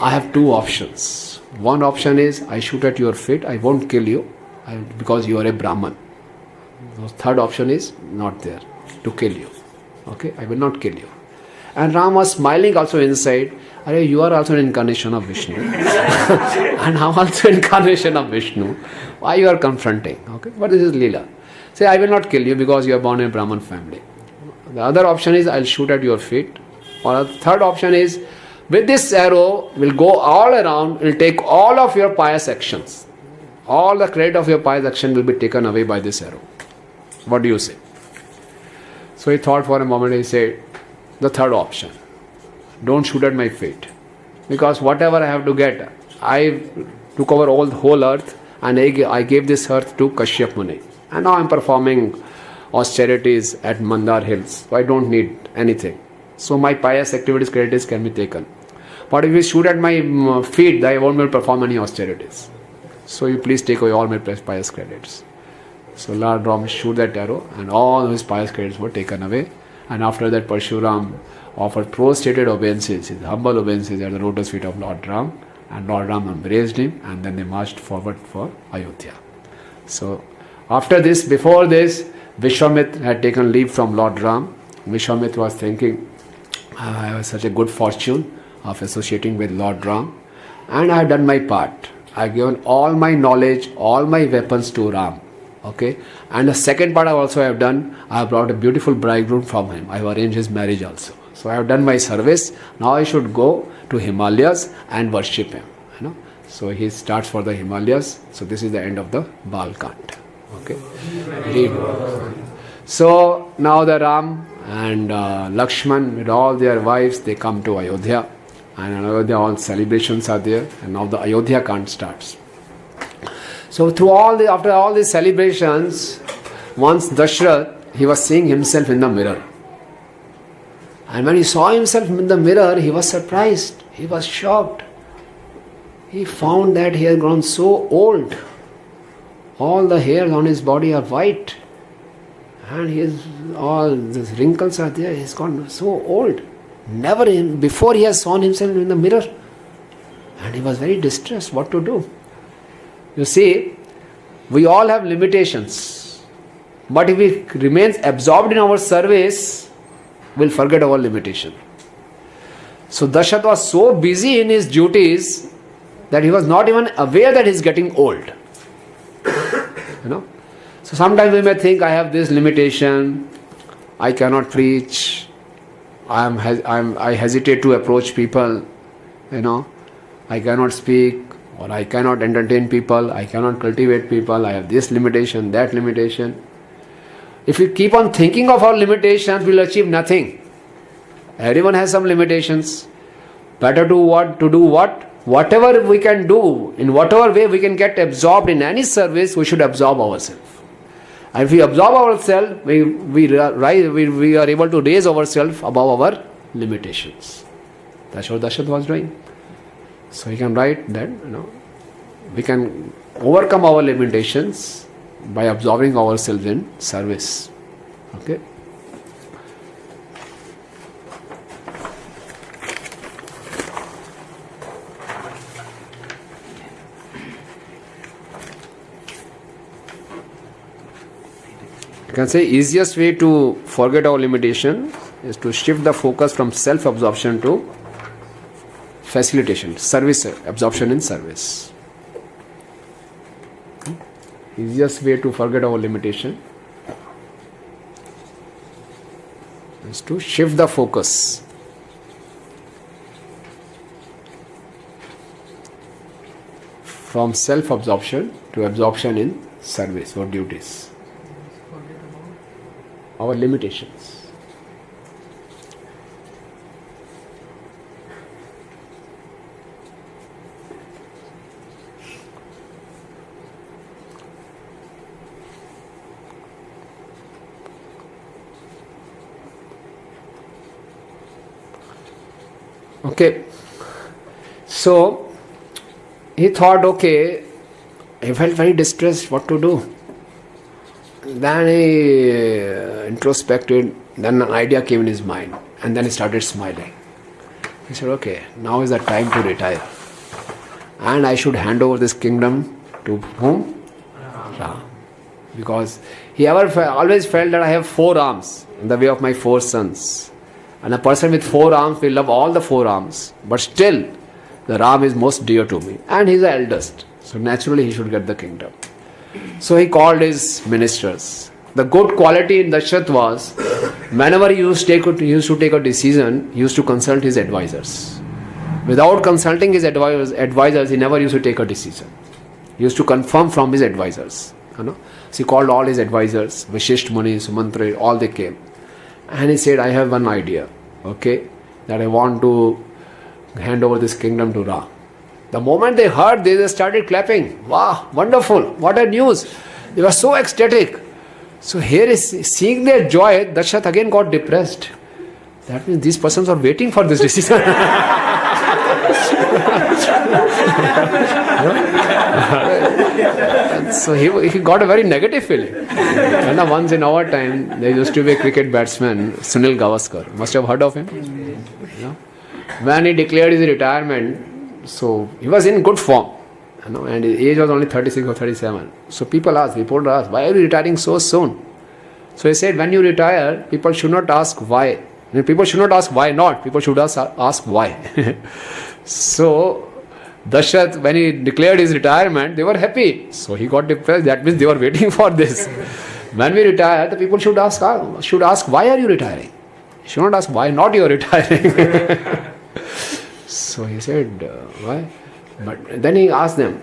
I have two options. One option is, I shoot at your feet, I won't kill you because you are a Brahman. The third option is not there, to kill you. Okay, I will not kill you. And Ram was smiling also inside. Hare, you are also an incarnation of Vishnu. And I am also an incarnation of Vishnu. Why you are confronting? Okay, but this is Leela. Say, I will not kill you because you are born in a Brahman family. The other option is, I'll shoot at your feet. Or the third option is, with this arrow, will go all around, will take all of your pious actions. All the credit of your pious action will be taken away by this arrow. What do you say? So he thought for a moment, he said, the third option. Don't shoot at my feet. Because whatever I have to get, I took over all the whole earth and I gave this earth to Kashyap Muni. And now I am performing austerities at Mandar Hills. So I don't need anything. So my pious activities, credits can be taken. But if you shoot at my feet, I won't be able to perform any austerities. So you please take away all my pious credits. So Lord Ram shoot that arrow and all his pious credits were taken away. And after that Parshuram offered prostrated obeisances, his humble obeisances at the lotus feet of Lord Ram. And Lord Ram embraced him and then they marched forward for Ayodhya. So after this, before this, Vishwamitra had taken leave from Lord Ram. Vishwamitra was thinking, I have such a good fortune of associating with Lord Ram and I have done my part. I have given all my knowledge, all my weapons to Ram. Okay, and the second part I also have done, I have brought a beautiful bridegroom from him. I have arranged his marriage also. So I have done my service. Now I should go to Himalayas and worship him. You know? So he starts for the Himalayas. So this is the end of the Balkant. Okay. So now the Ram and Lakshman with all their wives, they come to Ayodhya. And in Ayodhya all celebrations are there. And now the Ayodhya Kand starts. So after all these celebrations, once Dashrath, he was seeing himself in the mirror. And when he saw himself in the mirror, he was surprised. He was shocked. He found that he had grown so old. All the hairs on his body are white. And all the wrinkles are there. He's gone so old. Never before he has seen himself in the mirror. And he was very distressed. What to do? You see, we all have limitations. But if we remain absorbed in our service, we'll forget our limitation. So Dashrath was so busy in his duties that he was not even aware that he's getting old. You know? So sometimes we may think, I have this limitation, I cannot preach, I hesitate to approach people, you know, I cannot speak, or I cannot entertain people, I cannot cultivate people, I have this limitation, that limitation. If we keep on thinking of our limitations, we will achieve nothing. Everyone has some limitations. Better to do what? Whatever we can do, in whatever way we can get absorbed in any service, we should absorb ourselves. And if we absorb ourselves, we are able to raise ourselves above our limitations. That's what Dashrath was doing. So he can write that, we can overcome our limitations by absorbing ourselves in service. Okay. You can say easiest way to forget our limitation is to shift the focus from self-absorption to facilitation, service, absorption in service. Easiest way to forget our limitation is to shift the focus from self-absorption to absorption in service or duties. Our limitations. Okay, so he thought, okay, he felt very distressed, what to do. Then he introspected, then an idea came in his mind, and then he started smiling. He said, okay, now is the time to retire. And I should hand over this kingdom to whom? Ram. Because he always felt that I have 4 arms in the way of my 4 sons. And a person with 4 arms will love all the 4 arms. But still, the Ram is most dear to me. And he is the eldest. So naturally he should get the kingdom. So he called his ministers. The good quality in Dashrath was, whenever he used to take a decision, he used to consult his advisors. Without consulting his advisors, he never used to take a decision. He used to confirm from his advisors. So he called all his advisors, Vashisht Muni, Sumantra, all they came. And he said, I have one idea, okay, that I want to hand over this kingdom to Ram. The moment they heard, they just started clapping. Wow, wonderful, what a news. They were so ecstatic. So here is seeing their joy, Dashrath again got depressed. That means these persons are waiting for this decision. So he got a very negative feeling. And once in our time, there used to be a cricket batsman, Sunil Gavaskar. Must have heard of him. When he declared his retirement, so he was in good form. And his age was only 36 or 37. So people asked, reporter asked, why are you retiring so soon? So he said, when you retire, people should not ask why. People should not ask why not. People should ask why. So Dashrath, when he declared his retirement, they were happy. So he got depressed. That means they were waiting for this. When we retire, the people should ask why are you retiring? You should not ask why not you are retiring. So he said, why? But then he asked them,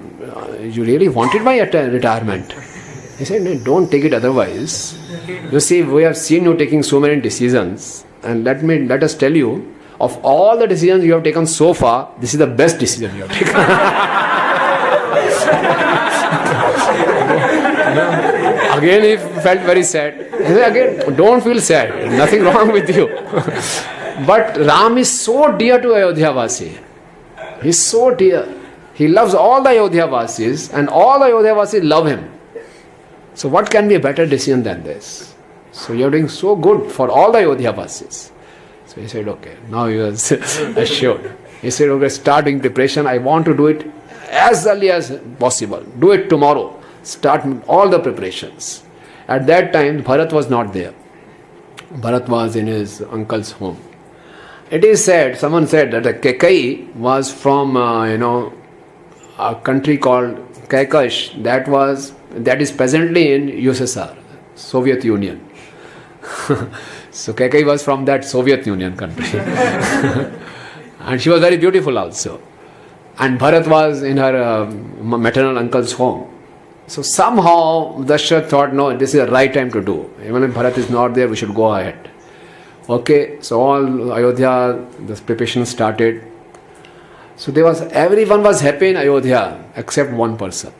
you really wanted my retirement? He said, no, don't take it otherwise. You see, we have seen you taking so many decisions, and let us tell you, of all the decisions you have taken so far, this is the best decision you have taken. Again he felt very sad. He said, again, don't feel sad, nothing wrong with you. But Ram is so dear to Ayodhya Vasi. He is so dear. He loves all the Ayodhya Vasis, and all the Ayodhya Vasis love him. So what can be a better decision than this? So you are doing so good for all the Ayodhya Vasis. So he said, okay, now he was assured. He said, okay, starting preparation, I want to do it as early as possible. Do it tomorrow. Start all the preparations. At that time, Bharat was not there. Bharat was in his uncle's home. It is said, someone said that Kekai was from, a country called Kaikash that is presently in USSR, Soviet Union. So Kekai was from that Soviet Union country. And she was very beautiful also. And Bharat was in her maternal uncle's home. So somehow Dashrath thought, no, this is the right time to do. Even if Bharat is not there, we should go ahead. Okay, so all Ayodhya, the preparation started. So everyone was happy in Ayodhya except one person.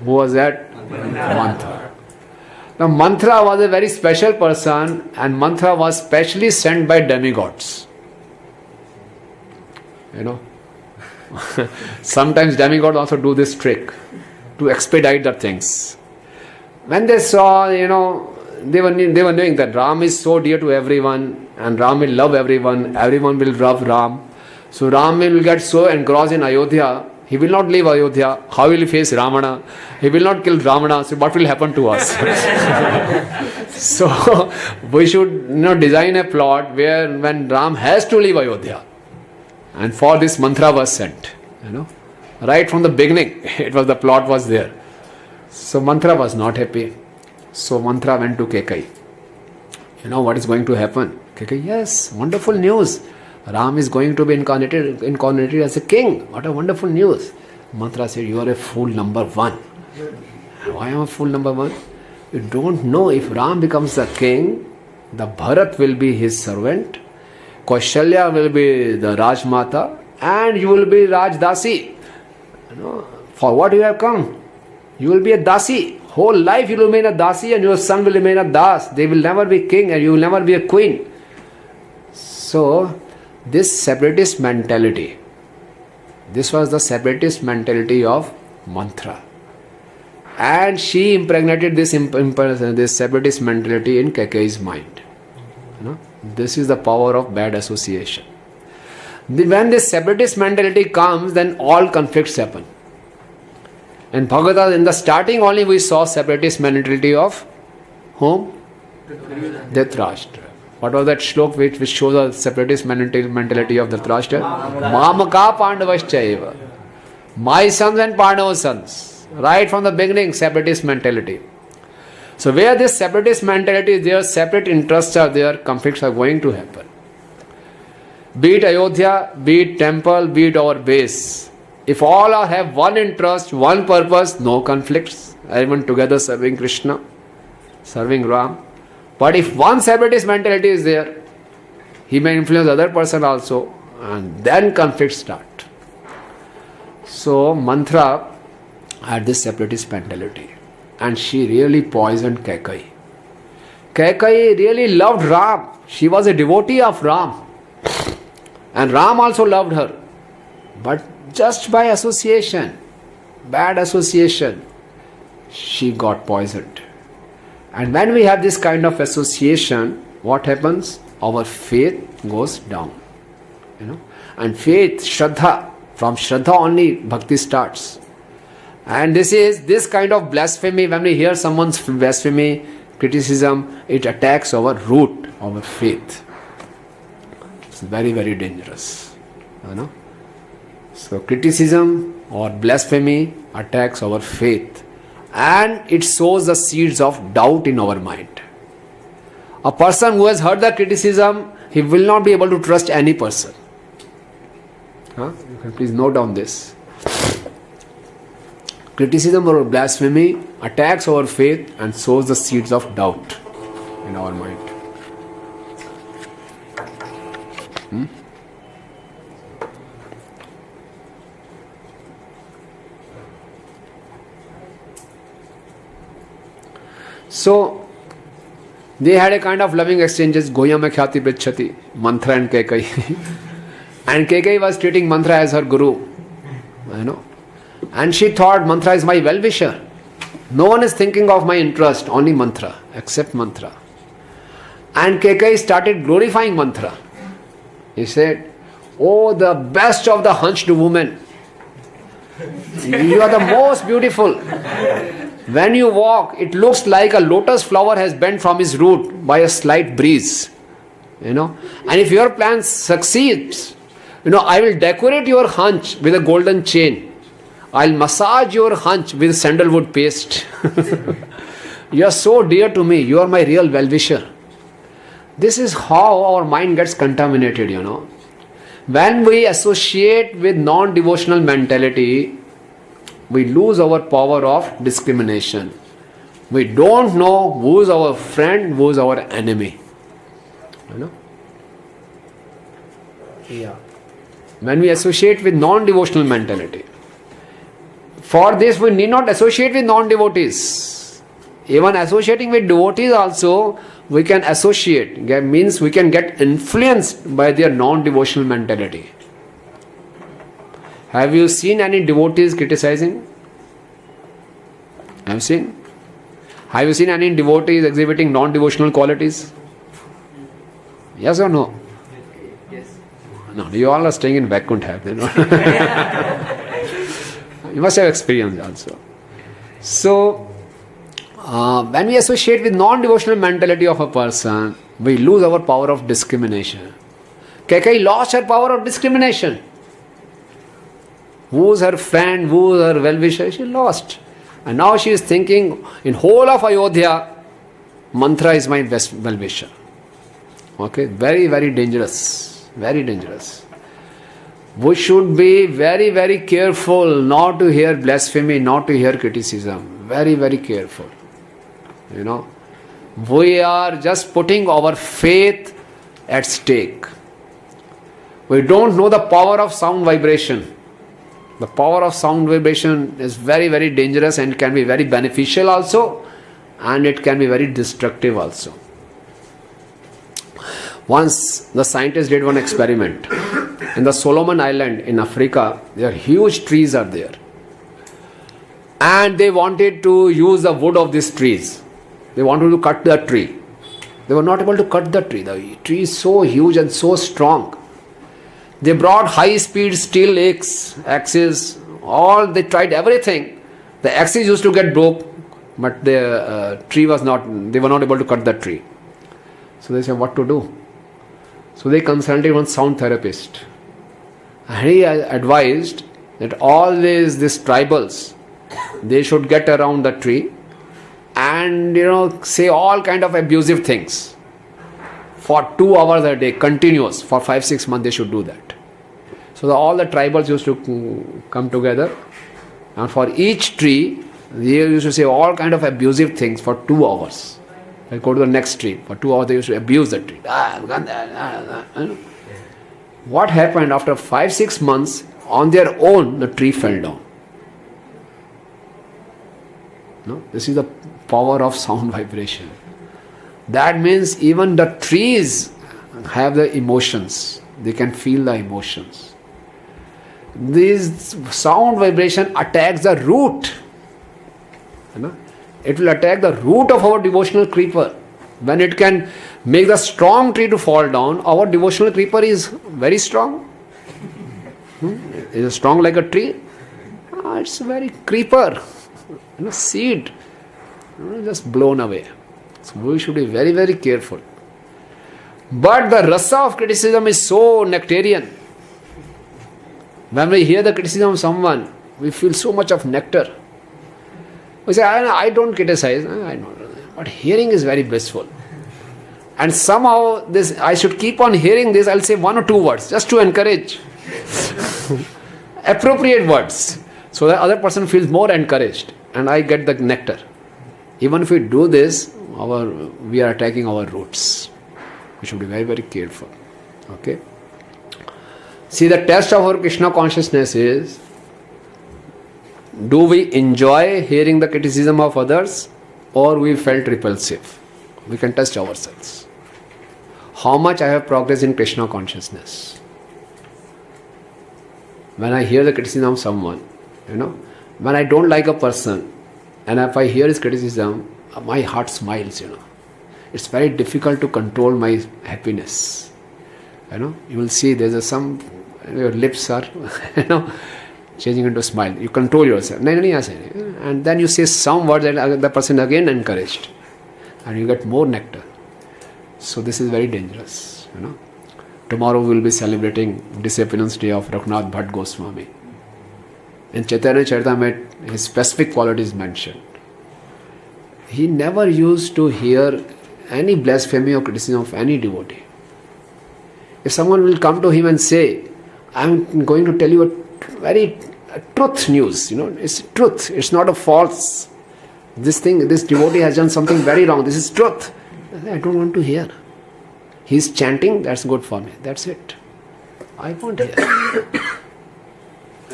Who was that? Mantra. Now Mantra was a very special person, and Mantra was specially sent by demigods. Sometimes demigods also do this trick to expedite the things. When they saw, they were knowing that Ram is so dear to everyone, and Ram will love everyone will love Ram. So Ram will get so engrossed in Ayodhya, he will not leave Ayodhya. How will he face Ravana? He will not kill Ravana. So what will happen to us? So we should design a plot where when Ram has to leave Ayodhya, and for this mantra was sent. Right from the beginning, the plot was there. So Mantra was not happy. So Mantra went to Kekai. You know what is going to happen? Kekai, yes, wonderful news. Ram is going to be incarnated as a king. What a wonderful news. Mantra said, you are a fool number one. Why am I fool number one? You don't know if Ram becomes the king, the Bharat will be his servant, Kaushalya will be the Rajmata, and you will be Rajdasi. You know, for what you have come? You will be a Dasi. Whole life you will remain a Dasi and your son will remain a Das. They will never be king and you will never be a queen. So, this separatist mentality, this was the separatist mentality of Mantra. And she impregnated this separatist mentality in Kekai's mind. You know, this is the power of bad association. When this separatist mentality comes, then all conflicts happen. In Bhagavatam, in the starting only we saw separatist mentality of whom? Dhritarashtra. What was that shlok which shows the separatist mentality of Dhritarashtra? Mamaka Pandavaschaiva. My sons and Pandava's sons. Right from the beginning, separatist mentality. So where this separatist mentality is there, separate interests are there, conflicts are going to happen. Be it Ayodhya, be it temple, be it our base. If all have one interest, one purpose, no conflicts. Everyone together serving Krishna, serving Ram. But if one separatist mentality is there, he may influence other person also, and then conflicts start. So Mantra had this separatist mentality, and she really poisoned Kekai. Kekai really loved Ram. She was a devotee of Ram. And Ram also loved her. But just by association, bad association, she got poisoned. And when we have this kind of association, what happens? Our faith goes down. You know? And faith, Shraddha, from Shraddha only bhakti starts. And this kind of blasphemy, when we hear someone's blasphemy, criticism, it attacks our root, our faith. It's very, very dangerous. You know? So criticism or blasphemy attacks our faith. And it sows the seeds of doubt in our mind. A person who has heard the criticism, he will not be able to trust any person. You can please note down this. Criticism or blasphemy attacks our faith and sows the seeds of doubt in our mind. So, they had a kind of loving exchanges, Goyam Khyati Prichhati, Mantra and Kekai. And Kekai was treating Mantra as her guru. You know. And she thought Mantra is my well-wisher. No one is thinking of my interest, only Mantra, except Mantra. And Kekai started glorifying Mantra. He said, oh, the best of the hunched women. You are the most beautiful. When you walk, it looks like a lotus flower has bent from its root by a slight breeze. You know. And if your plan succeeds, I will decorate your hunch with a golden chain. I'll massage your hunch with sandalwood paste. You are so dear to me. You are my real well-wisher. This is how our mind gets contaminated, When we associate with non-devotional mentality, we lose our power of discrimination. We don't know who is our friend, who is our enemy. Yeah. When we associate with non-devotional mentality, for this we need not associate with non-devotees. Even associating with devotees also, we can associate. Means we can get influenced by their non-devotional mentality. Have you seen any devotees criticizing? Have you seen? Have you seen any devotees exhibiting non-devotional qualities? Yes or no? Yes. No, you all are staying in Vaikunt, have you? You must have experience also. So, when we associate with non-devotional mentality of a person, we lose our power of discrimination. Kekai lost her power of discrimination. Who is her friend, who is her well-wisher? She lost. And now she is thinking, in whole of Ayodhya, mantra is my best well-wisher. Okay, very, very dangerous. Very dangerous. We should be very, very careful not to hear blasphemy, not to hear criticism. Very, very careful. We are just putting our faith at stake. We don't know the power of sound vibration. The power of sound vibration is very, very dangerous and can be very beneficial also, and it can be very destructive also. Once the scientists did one experiment. In the Solomon Island in Africa, there are huge trees are there. And they wanted to use the wood of these trees. They wanted to cut the tree. They were not able to cut the tree. The tree is so huge and so strong. They brought high-speed steel axes. They tried everything. The axes used to get broke, but the tree was not. They were not able to cut the tree. So they said, what to do? So they consulted one sound therapist. And he advised that always these tribals, they should get around the tree and say all kind of abusive things for 2 hours a day, continuous, for 5-6 months they should do that. So all the tribals used to come together, and for each tree they used to say all kind of abusive things for 2 hours. They go to the next tree, for 2 hours they used to abuse the tree. What happened after 5-6 months, on their own the tree fell down. This is the power of sound vibration. That means even the trees have the emotions. They can feel the emotions. This sound vibration attacks the root. It will attack the root of our devotional creeper. When it can make the strong tree to fall down, our devotional creeper is very strong. Is it strong like a tree? It's very creeper. Seed. Just blown away. So we should be very, very careful. But the rasa of criticism is so nectarian. When we hear the criticism of someone, we feel so much of nectar. We say, I don't criticize. I know. But hearing is very blissful. And somehow I should keep on hearing this. I'll say 1 or 2 words just to encourage. Appropriate words. So the other person feels more encouraged. And I get the nectar. Even if we do this, we are attacking our roots. We should be very, very careful. Okay? See, the test of our Krishna consciousness is, do we enjoy hearing the criticism of others, or we felt repulsive? We can test ourselves. How much I have progressed in Krishna consciousness? When I hear the criticism of someone, when I don't like a person, and if I hear his criticism, my heart smiles, It's very difficult to control my happiness. You will see there's your lips are, changing into a smile. You control yourself. And then you say some words and the person again encouraged. And you get more nectar. So this is very dangerous. Tomorrow we will be celebrating Disappearance Day of Raghunath Bhatt Goswami. In Chaitanya Charitamrita, his specific qualities mentioned. He never used to hear any blasphemy or criticism of any devotee. If someone will come to him and say, I'm going to tell you a truth news, it's truth, it's not a false. This devotee has done something very wrong, this is truth. I don't want to hear. He's chanting, that's good for me, that's it. I won't hear.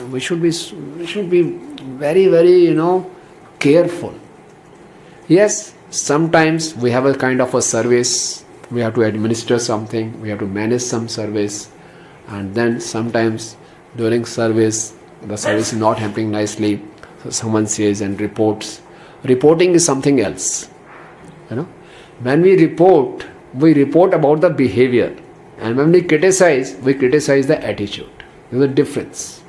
We should be very, very, careful. Yes, sometimes we have a kind of a service, we have to administer something, we have to manage some service, and then sometimes during service, the service is not happening nicely, so someone says and reports. Reporting is something else. When we report about the behavior, and when we criticize the attitude. There's a difference.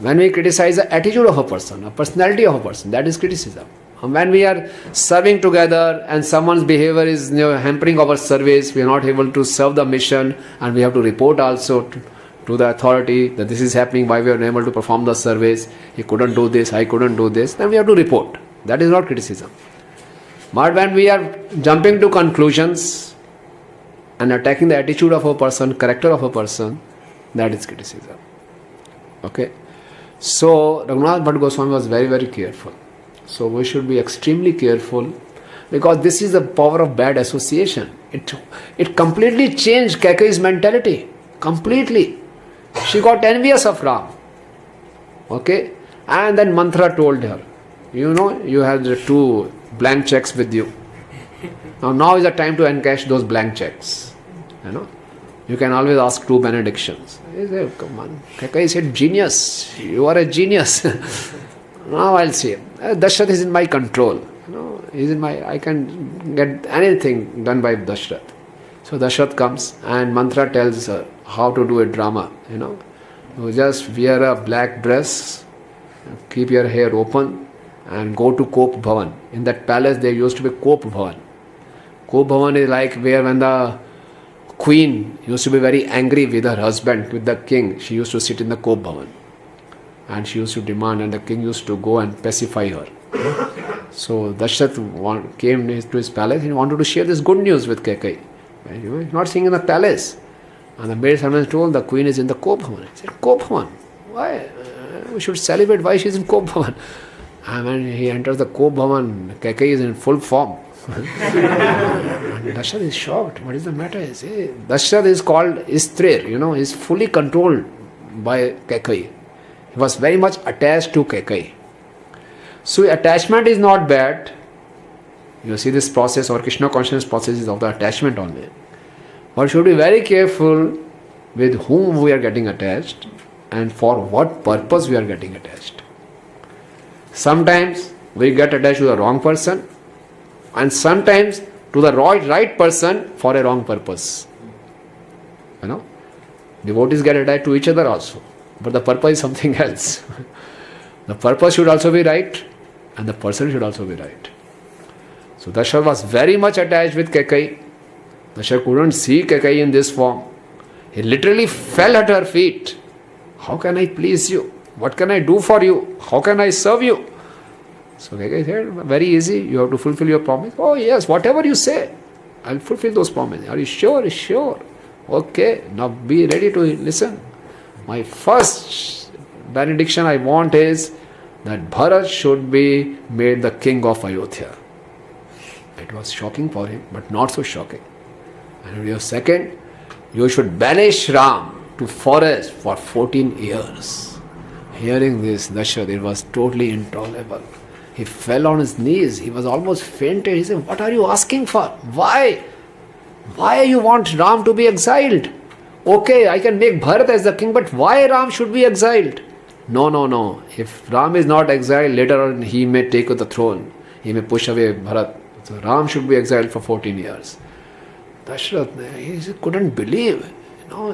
When we criticize the attitude of a person, a personality of a person, that is criticism. And when we are serving together and someone's behavior is hampering our service, we are not able to serve the mission, and we have to report also to the authority that this is happening, why we are unable to perform the service, he couldn't do this, I couldn't do this, then we have to report. That is not criticism. But when we are jumping to conclusions and attacking the attitude of a person, character of a person, that is criticism. Okay? So, Raghunath Bhatt Goswami was very, very careful. So, we should be extremely careful because this is the power of bad association. It completely changed Kaikeyi's mentality. Completely. She got envious of Ram. Okay? And then Mantra told her, you know, you have the 2 blank checks with you. Now is the time to encash those blank checks. You know? You can always ask 2 benedictions. He said, come on. Kaikeyi said, genius. You are a genius. Now I'll see. Dashrath is in my control. You know, he's in my, I can get anything done by Dashrath. So Dashrath comes and Mantra tells her how to do a drama. You know, you just wear a black dress, keep your hair open, and go to Kop Bhavan. In that palace there used to be Kop Bhavan. Kop Bhavan is like where when the queen used to be very angry with her husband, with the king, she used to sit in the Kop Bhavan. And she used to demand, and the king used to go and pacify her. So Dashrath came to his palace. He wanted to share this good news with Kaikeyi. He was not staying in the palace. And the maid servant told the queen is in the Kop Bhavan. He said, Kop Bhavan? Why? We should celebrate why she is in Kop Bhavan. And when he enters the Kop Bhavan, Kaikeyi is in full form. And Dashrath is shocked. What is the matter? Dashrath is called Istrir. You know, he is fully controlled by Kaikeyi. He was very much attached to Kaikeyi. So attachment is not bad. You see this process, or Krishna consciousness process is of the attachment only. But should be very careful with whom we are getting attached and for what purpose we are getting attached. Sometimes we get attached to the wrong person and sometimes to the right person for a wrong purpose. You know, devotees get attached to each other also. But the purpose is something else. The purpose should also be right and the person should also be right. So Dashrath was very much attached with Kaikeyi. Dashrath couldn't see Kaikeyi in this form. He literally fell at her feet. How can I please you? What can I do for you? How can I serve you? So Kaikeyi said, very easy. You have to fulfill your promise. Oh yes, whatever you say, I'll fulfill those promises. Are you sure? Sure. Okay, now be ready to listen. My first benediction I want is that Bharat should be made the king of Ayodhya. It was shocking for him, but not so shocking. And your second, you should banish Ram to forest for 14 years. Hearing this, Dashrath, it was totally intolerable. He fell on his knees. He was almost fainted. He said, what are you asking for? Why? Why you want Ram to be exiled? Okay, I can make Bharat as the king, but why Ram should be exiled? No. If Ram is not exiled, later on he may take the throne. He may push away Bharat. So Ram should be exiled for 14 years. Dashrath, he couldn't believe.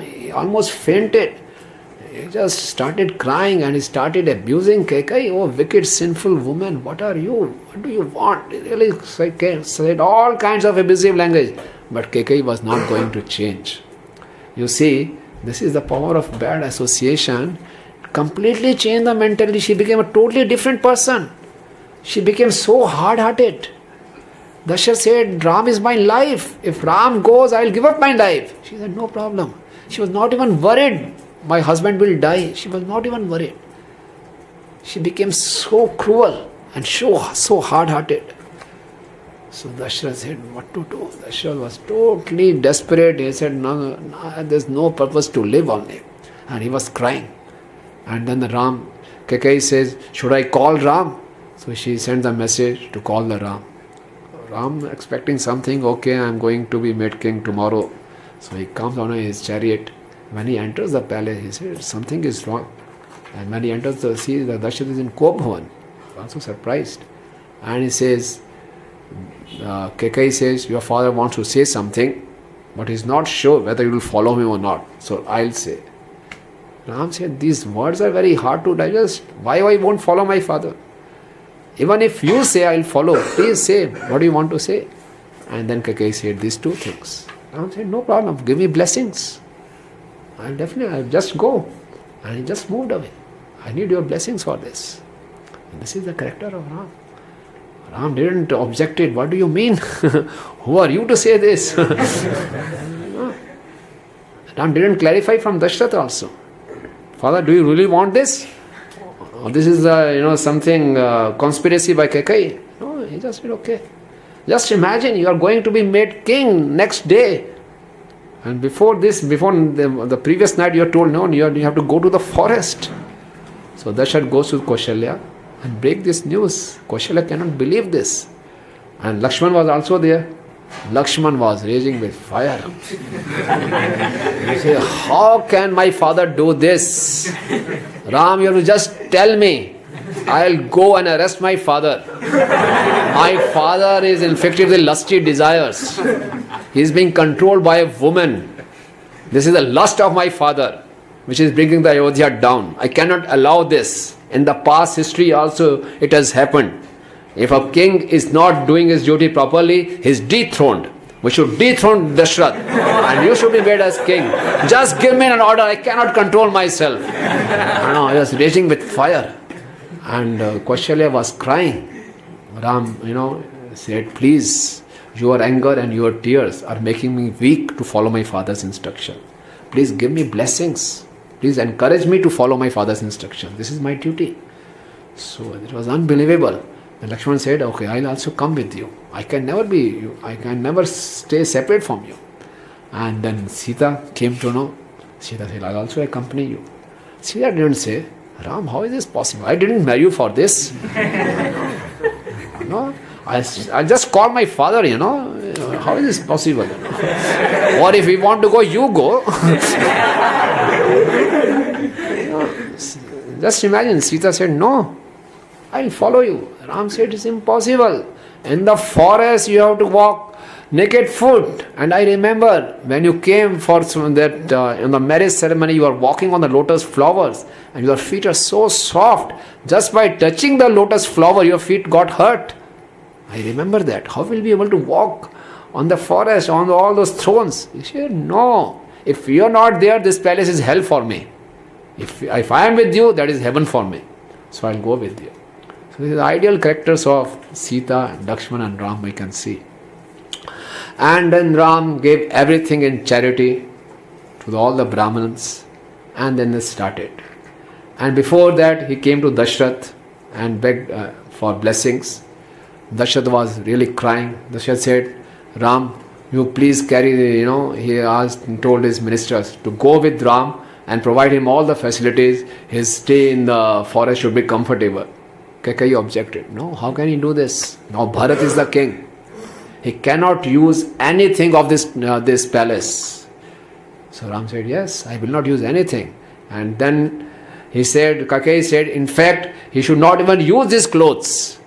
He almost fainted. He just started crying and he started abusing Kaikeyi. Oh, wicked, sinful woman, what are you? What do you want? He really said all kinds of abusive language. But Kaikeyi was not going to change. You see, this is the power of bad association. Completely changed the mentality. She became a totally different person. She became so hard-hearted. Dashrath said, Ram is my life. If Ram goes, I will give up my life. She said, no problem. She was not even worried. My husband will die. She was not even worried. She became so cruel and so hard-hearted. So Dashrath said, what to do? Dashrath was totally desperate. He said, no, there's no purpose to live only. And he was crying. And then Kaikeyi says, should I call Ram? So she sends a message to call the Ram. Ram expecting something, okay, I'm going to be made king tomorrow. So he comes on his chariot. When he enters the palace, he says, something is wrong. And when he enters the sea, the Dashrath is in Kop Bhavan. Also surprised. And he says, Kaikeyi says, your father wants to say something, but he's not sure whether you will follow him or not. So I'll say. Ram said, these words are very hard to digest. Why I won't follow my father? Even if you say, I'll follow. Please say, what do you want to say? And then Kaikeyi said these two things. Ram said, no problem, give me blessings. I'll just go. And he just moved away. I need your blessings for this. And this is the character of Ram. Ram didn't object it. What do you mean? Who are you to say this? Ram didn't clarify from Dashrath also. Father, do you really want this? Or this is something conspiracy by Kekai? No, he just said, okay. Just imagine you are going to be made king next day. And before the previous night you are told, no, you have to go to the forest. So Dashrath goes to Kaushalya and break this news. Kaushalya cannot believe this. And Lakshman was also there. Lakshman was raging with fire. He said, how can my father do this? Ram, you have to just tell me. I'll go and arrest my father. My father is infected with lusty desires. He is being controlled by a woman. This is the lust of my father, which is bringing the Ayodhya down. I cannot allow this. In the past history also it has happened. If a king is not doing his duty properly, he is dethroned. We should dethrone Dashrath and you should be made as king. Just give me an order, I cannot control myself. I was raging with fire. And Kaushalya was crying. Ram, said, please, your anger and your tears are making me weak to follow my father's instruction. Please give me blessings. Please encourage me to follow my father's instruction. This is my duty. So it was unbelievable. And Lakshman said, okay, I'll also come with you. I can never stay separate from you. And then Sita came to know. Sita said, I'll also accompany you. Sita didn't say, Ram, how is this possible? I didn't marry you for this. No, I just call my father, How is this possible? Or if we want to go, you go. Just imagine, Sita said, no, I'll follow you. Ram said, it's impossible. In the forest, you have to walk naked foot. And I remember when you came for that in the marriage ceremony, you are walking on the lotus flowers and your feet are so soft. Just by touching the lotus flower, your feet got hurt. I remember that. How will we be able to walk on the forest, on all those thrones? He said, no. If you are not there, this palace is hell for me. If I am with you, that is heaven for me. So I'll go with you. So these are the ideal characters of Sita, Lakshman and Ram we can see. And then Ram gave everything in charity to all the Brahmins. And then they started. And before that, he came to Dashrath and begged for blessings. Dashrath was really crying. Dashrath said, Ram, you please carry he asked and told his ministers to go with Ram and provide him all the facilities. His stay in the forest should be comfortable. Kekai objected. No, how can he do this? Now Bharat is the king. He cannot use anything of this palace. So Ram said, yes, I will not use anything. And then Kekai said, in fact, he should not even use his clothes.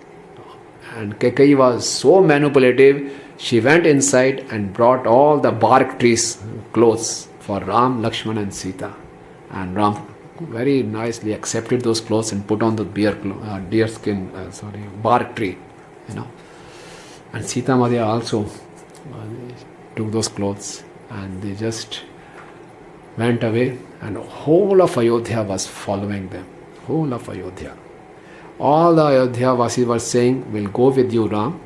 And Kekai was so manipulative, she went inside and brought all the bark trees clothes for Ram, Lakshman and Sita. And Ram very nicely accepted those clothes and put on the bark tree, And Sita Madhya also took those clothes and they just went away, and whole of Ayodhya was following them. Whole of Ayodhya. All the Ayodhya Vasis were saying, we'll go with you, Ram.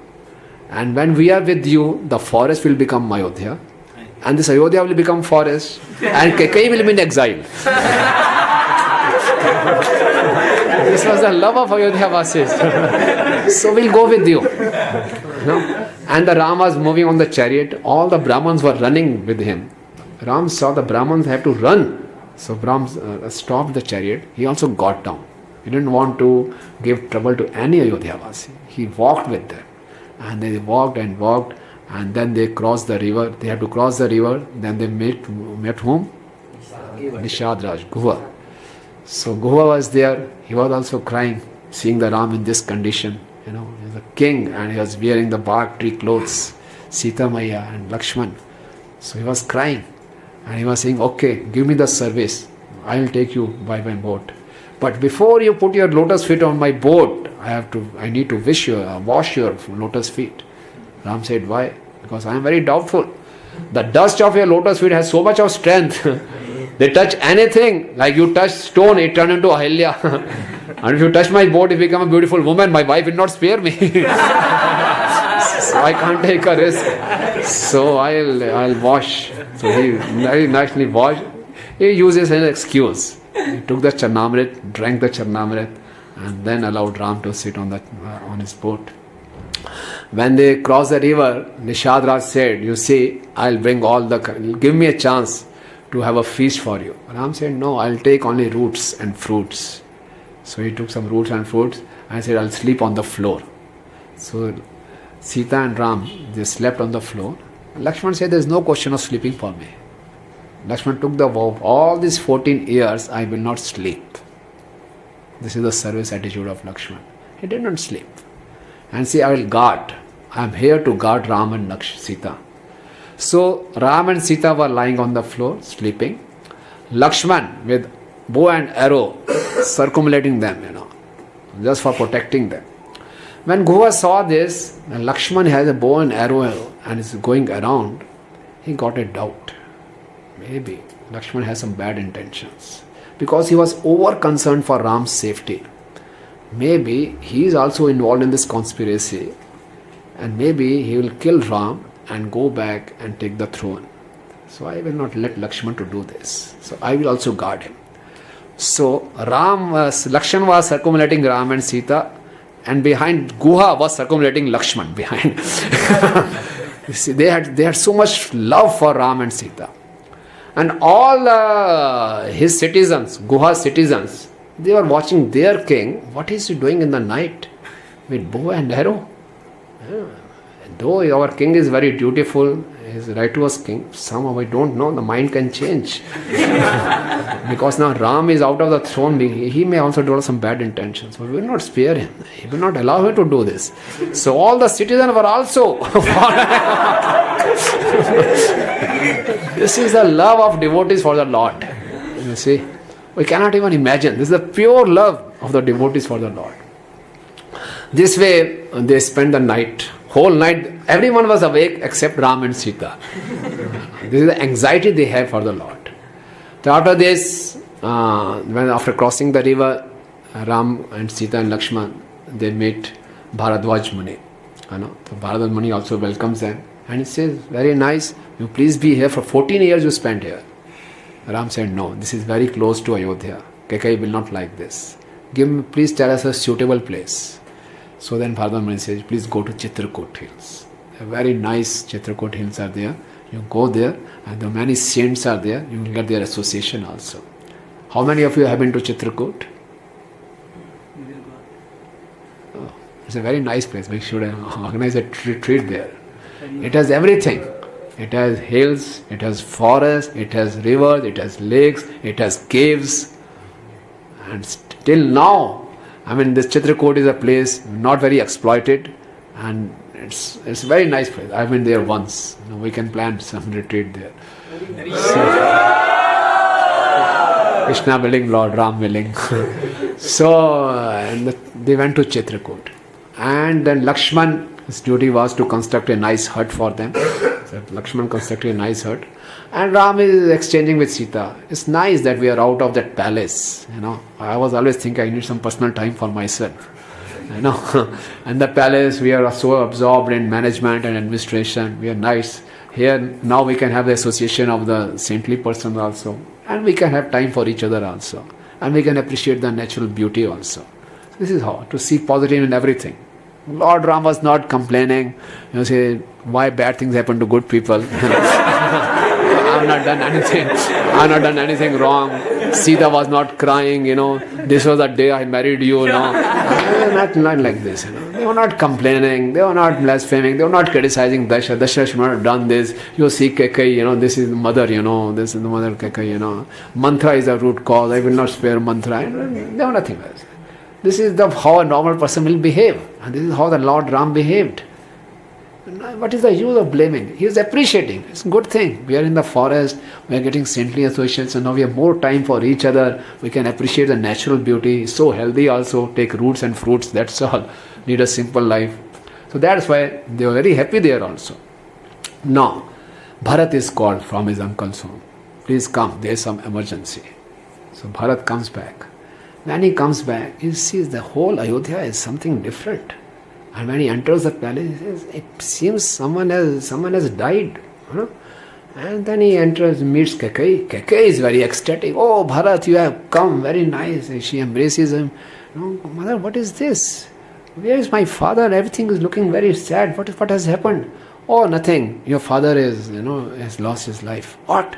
And when we are with you, the forest will become Ayodhya. And this Ayodhya will become forest. And Kekai will be in exile. This was the love of Ayodhya Vasis. So we'll go with you. And the Ram was moving on the chariot. All the Brahmins were running with him. Ram saw the Brahmins have to run. So Ram stopped the chariot. He also got down. He didn't want to give trouble to any Ayodhya Vasi. He walked with them. And they walked and walked. And then they crossed the river. They had to cross the river. Then they met whom? Nishadraj, Guha. So Guha was there. He was also crying, seeing the Ram in this condition. He was a king and he was wearing the bark tree clothes. Sita Maya and Lakshman. So he was crying. And he was saying, okay, give me the service. I will take you by my boat. But before you put your lotus feet on my boat, I need to wash your lotus feet. Ram said, why? Because I am very doubtful. The dust of your lotus feet has so much of strength They touch anything, like you touch stone, it turns into Ahilya. And if you touch my boat, it become a beautiful woman. My wife will not spare me. So I can't take a risk. So I'll wash. So he very nicely washed. He uses an excuse. He took the Charnamrit, drank the Charnamrit, and then allowed Ram to sit on his boat. When they crossed the river, Nishadraj said, you see, I'll bring give me a chance to have a feast for you. Ram said, no, I'll take only roots and fruits. So he took some roots and fruits and said, I'll sleep on the floor. So Sita and Ram, they slept on the floor. Lakshman said, there's no question of sleeping for me. Lakshman took the vow, all these 14 years I will not sleep. This is the service attitude of Lakshman. He did not sleep. And say, I will guard. I am here to guard Ram and Sita. So Ram and Sita were lying on the floor, sleeping. Lakshman with bow and arrow circumambulating them, just for protecting them. When Guha saw this, Lakshman has a bow and arrow and is going around, he got a doubt. Maybe Lakshman has some bad intentions. Because he was over concerned for Ram's safety. Maybe he is also involved in this conspiracy, and maybe he will kill Ram and go back and take the throne. So I will not let Lakshman to do this. So I will also guard him. So Lakshman was circumambulating Ram and Sita, and behind Guha was circumambulating Lakshman behind. You see, they had so much love for Ram and Sita. And all his citizens, Guha's citizens, they were watching their king. What is he doing in the night with bow and arrow? Though our king is very dutiful, he is righteous king, somehow I don't know, the mind can change. Because now Ram is out of the throne, he may also develop some bad intentions. But we will not spare him. He will not allow him to do this. So all the citizens were also. This is the love of devotees for the Lord. You see, we cannot even imagine. This is the pure love of the devotees for the Lord. This way, they spent the night. Whole night, everyone was awake except Ram and Sita. This is the anxiety they have for the Lord. So after this, after crossing the river, Ram and Sita and Lakshman, they meet Bharadwaj Muni. So Bharadwaj Muni also welcomes them. And he says, very nice, you please be here. For 14 years you spent here. Ram said, no, this is very close to Ayodhya. Kekai will not like this. Please tell us a suitable place. So then Bharadwaj Muni says, please go to Chitrakoot Hills. Very nice Chitrakoot Hills are there. You go there, and the many saints are there. You will get their association also. How many of you have been to Chitrakoot? Oh, it's a very nice place. We should organize a retreat there. It has everything. It has hills, it has forests, it has rivers, it has lakes, it has caves. And till now, this Chitrakoot is a place not very exploited, and it's a very nice place. I've been there once. We can plan some retreat there. Krishna willing, Lord Ram willing. So they went to Chitrakoot. And then Lakshman, his duty was to construct a nice hut for them. So Lakshman constructed a nice hut. And Ram is exchanging with Sita. It's nice that we are out of that palace. I was always thinking I need some personal time for myself. And the palace, we are so absorbed in management and administration. We are nice. Here, now we can have the association of the saintly person also. And we can have time for each other also. And we can appreciate the natural beauty also. This is how, to see positive in everything. Lord Ram was not complaining, say, why bad things happen to good people. I've not done anything wrong. Sita was not crying, this was the day I married you, Not like this, They were not complaining, they were not blaspheming, they were not criticizing Dasha. Dasha should not have done this. You see Kekai, this is the mother, this is the mother Kekai, Mantra is the root cause, I will not spare mantra. They were nothing else. This is how a normal person will behave. And this is how the Lord Ram behaved. What is the use of blaming? He is appreciating. It's a good thing. We are in the forest. We are getting saintly associations. And now we have more time for each other. We can appreciate the natural beauty. So healthy also. Take roots and fruits. That's all. Lead a simple life. So that's why they were very happy there also. Now, Bharat is called from his uncle's home. please come, there is some emergency. So Bharat comes back. When he comes back, he sees the whole Ayodhya is something different. And when he enters the palace, he says, it seems someone has died. And then he enters, meets Kekai. Kekai is very ecstatic. Oh, Bharat, you have come, very nice. And she embraces him. Mother, what is this? Where is my father? Everything is looking very sad. What has happened? Oh, nothing. Your father has lost his life. What?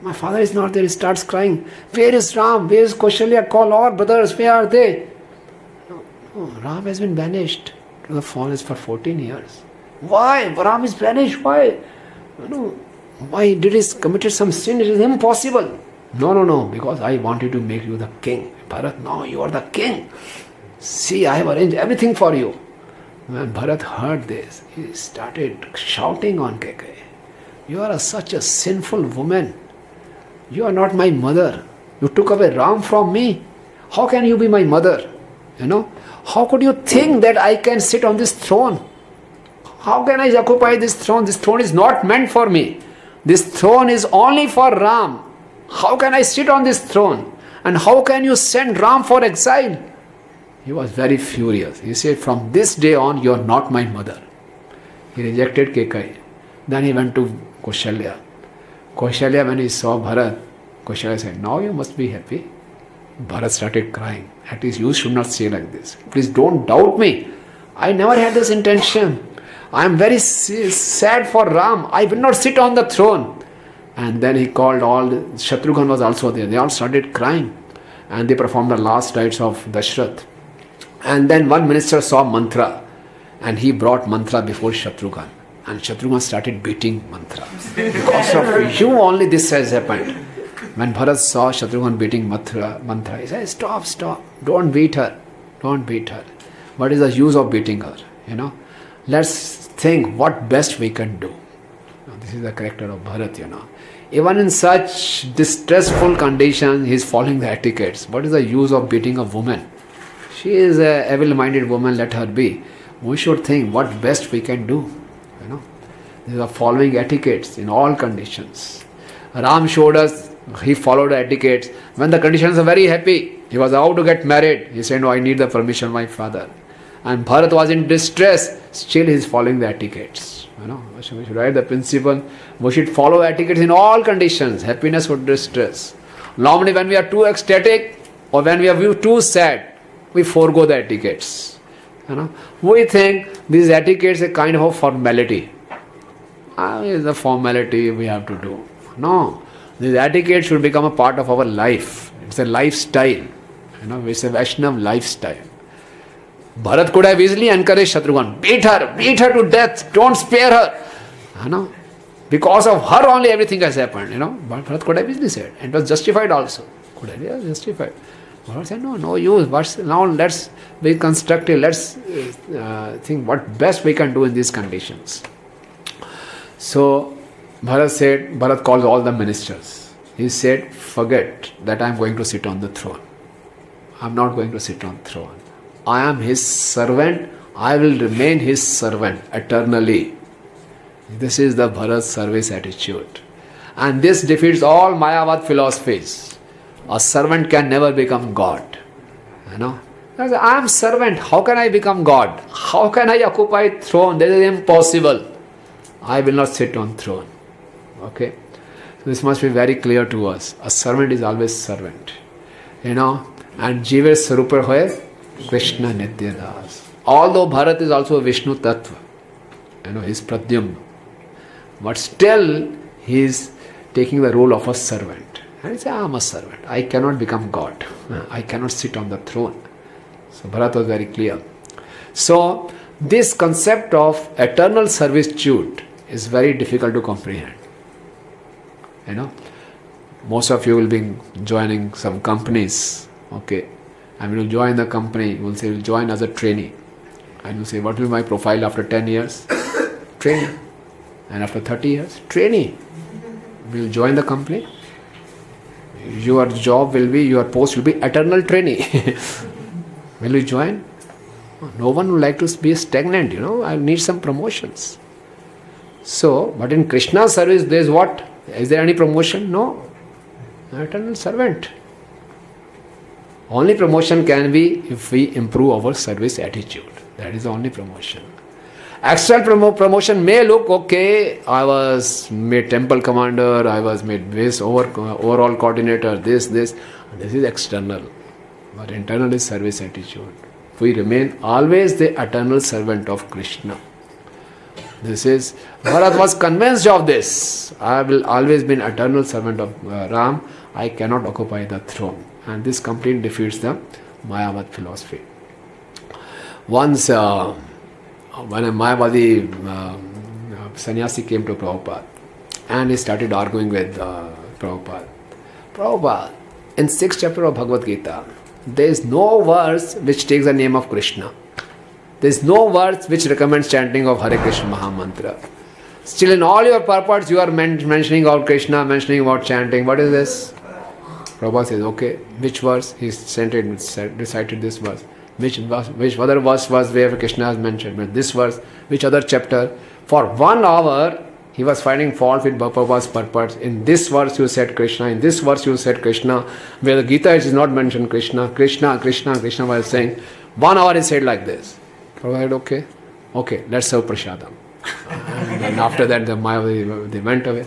My father is not there. He starts crying. Where is Ram? Where is Kaushalya? Call all brothers. Where are they? No, Ram has been banished to the forest for 14 years. Why? Ram is banished. Why? Why did he committed some sin? It is impossible. No, because I wanted to make you the king. Bharat, no, you are the king. See, I have arranged everything for you. When Bharat heard this, he started shouting on Kekai. You are such a sinful woman. You are not my mother. You took away Ram from me. How can you be my mother? How could you think that I can sit on this throne? How can I occupy this throne? This throne is not meant for me. This throne is only for Ram. How can I sit on this throne? And how can you send Ram for exile? He was very furious. He said, from this day on, you are not my mother. He rejected Kekai. Then he went to Kaushalya. Kaushalya, when he saw Bharat, Kaushalya said, now you must be happy. Bharat started crying. At least you should not say like this. Please don't doubt me. I never had this intention. I am very sad for Ram. I will not sit on the throne. And then he called Shatrughan was also there. They all started crying. And they performed the last rites of Dashrath. And then one minister saw mantra. And he brought mantra before Shatrughan. And Shatrughan started beating mantra. Because of you only this has happened. When Bharat saw Shatrughan beating mantra, he said, stop. Don't beat her. What is the use of beating her? Let's think what best we can do. This is the character of Bharat, Even in such distressful conditions, he is following the etiquettes. What is the use of beating a woman? She is a evil-minded woman, let her be. We should think what best we can do. These are following etiquettes in all conditions. Ram showed us, he followed the etiquettes. When the conditions are very happy, he was about to get married. He said, no, I need the permission of my father. And Bharat was in distress, still he is following the etiquettes. We should write the principle. We should follow etiquettes in all conditions, happiness or distress. Normally when we are too ecstatic or when we are too sad, we forego the etiquettes. We think these etiquettes are kind of a formality. It's a formality we have to do. No, these etiquettes should become a part of our life. It's a lifestyle. It's a Vaishnav lifestyle. Bharat could have easily encouraged Shatrughan. Beat her to death. Don't spare her. Because of her only everything has happened. But Bharat could have easily said. And it was justified also. Could have been justified. Bharat said, no use. Now let's be constructive. Let's think what best we can do in these conditions. So Bharat called all the ministers. He said, forget that I am going to sit on the throne. I am not going to sit on the throne. I am his servant. I will remain his servant eternally. This is the Bharat service attitude. And this defeats all Mayavad philosophies. A servant can never become God. I am servant. How can I become God? How can I occupy throne? That is impossible. I will not sit on throne. Okay? So this must be very clear to us. A servant is always servant. And Jiva Sarupa hoye Krishna Nitya Das. Although Bharat is also a Vishnu Tattva. He is Pradyumna. But still he is taking the role of a servant. And he says, I am a servant. I cannot become God. I cannot sit on the throne. So Bharat was very clear. So this concept of eternal servitude is very difficult to comprehend. Most of you will be joining some companies. Okay. And when you join the company, you will say, you'll join as a trainee. And you say, what will be my profile after 10 years? Trainee. And after 30 years? Trainee. Will you join the company? Your job will be, your post will be eternal trainee. Will you join? No one would like to be stagnant, I need some promotions. So, but in Krishna's service, there is what? Is there any promotion? No. An eternal servant. Only promotion can be if we improve our service attitude. That is the only promotion. External promotion may look okay. I was made temple commander, I was made this overall coordinator, this. This is external. But internal is service attitude. We remain always the eternal servant of Krishna. This is, Bharat was convinced of this. I will always be an eternal servant of Ram. I cannot occupy the throne. And this completely defeats the Mayavad philosophy. Once, when a Mayavadi sannyasi came to Prabhupada and he started arguing with Prabhupada, in 6th chapter of Bhagavad Gita, there is no verse which takes the name of Krishna. There is no verse which recommends chanting of Hare Krishna Mahamantra. Still in all your purports you are mentioning about Krishna, mentioning about chanting. What is this? Prabhupada says, okay, which verse? He recited this verse. Which other verse was where Krishna has mentioned? This verse, which other chapter? For 1 hour he was finding fault with Prabhupada's purpose. In this verse you said Krishna, in this verse you said Krishna, where the Gita is not mentioned Krishna was saying. 1 hour he said like this. Prabhupada said, okay, let's serve prasadam. And after that they went away.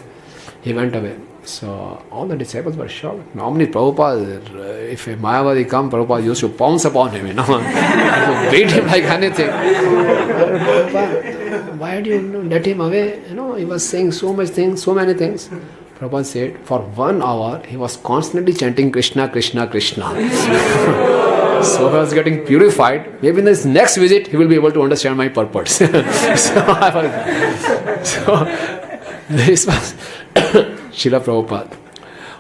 He went away. So all the disciples were shocked. Normally Prabhupada, if a Mayavadi come, Prabhupada used to pounce upon him, beat him like anything. Prabhupada, why do you let him away? He was saying so many things. Prabhupada said, for 1 hour he was constantly chanting Krishna, Krishna, Krishna. So he was getting purified. Maybe in this next visit he will be able to understand my purpose. So this was Srila Prabhupada.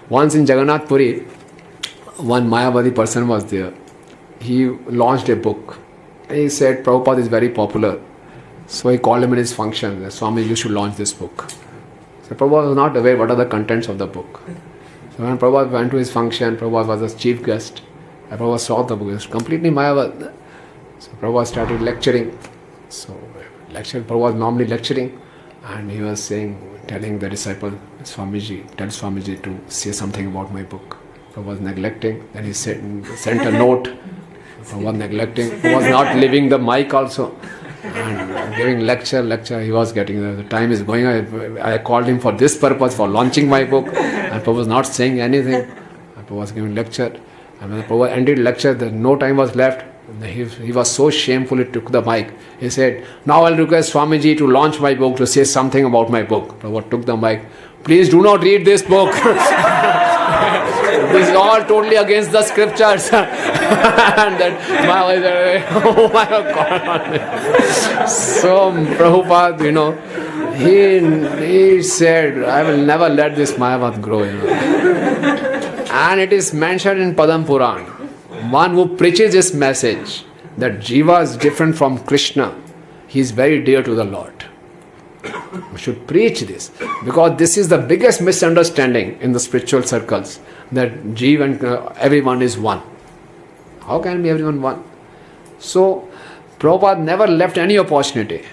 Once in Jagannath Puri, one Mayavadi person was there. He launched a book. He said Prabhupada is very popular. So he called him in his function. Swami, you should launch this book. So Prabhupada was not aware what are the contents of the book. So when Prabhupada went to his function, Prabhupada was a chief guest. And Prabhupada saw the book. It was completely Mayavad. So Prabhupada started lecturing. Prabhupada was normally lecturing. And he was telling the disciple, tell Swamiji to say something about my book. Prabhupada was neglecting. Then he sent a note. Prabhupada was neglecting. He was not leaving the mic also. And giving lecture, he was getting, the time is going. I called him for this purpose, for launching my book. And Prabhupada was not saying anything. And Prabhupada was giving lecture. And when Prabhupada ended lecture, no time was left. He was so shameful, he took the mic. He said, now I'll request Swamiji to launch my book, to say something about my book. Prabhupada took the mic. Please do not read this book. This is all totally against the scriptures. And that my wife said, oh my God. So Prabhupada, he said, I will never let this Mayavad grow. And it is mentioned in Padam Puran. One who preaches this message that Jiva is different from Krishna, he is very dear to the Lord. We should preach this, because this is the biggest misunderstanding in the spiritual circles, that Jiva and everyone is one. How can be everyone one? So Prabhupada never left any opportunity.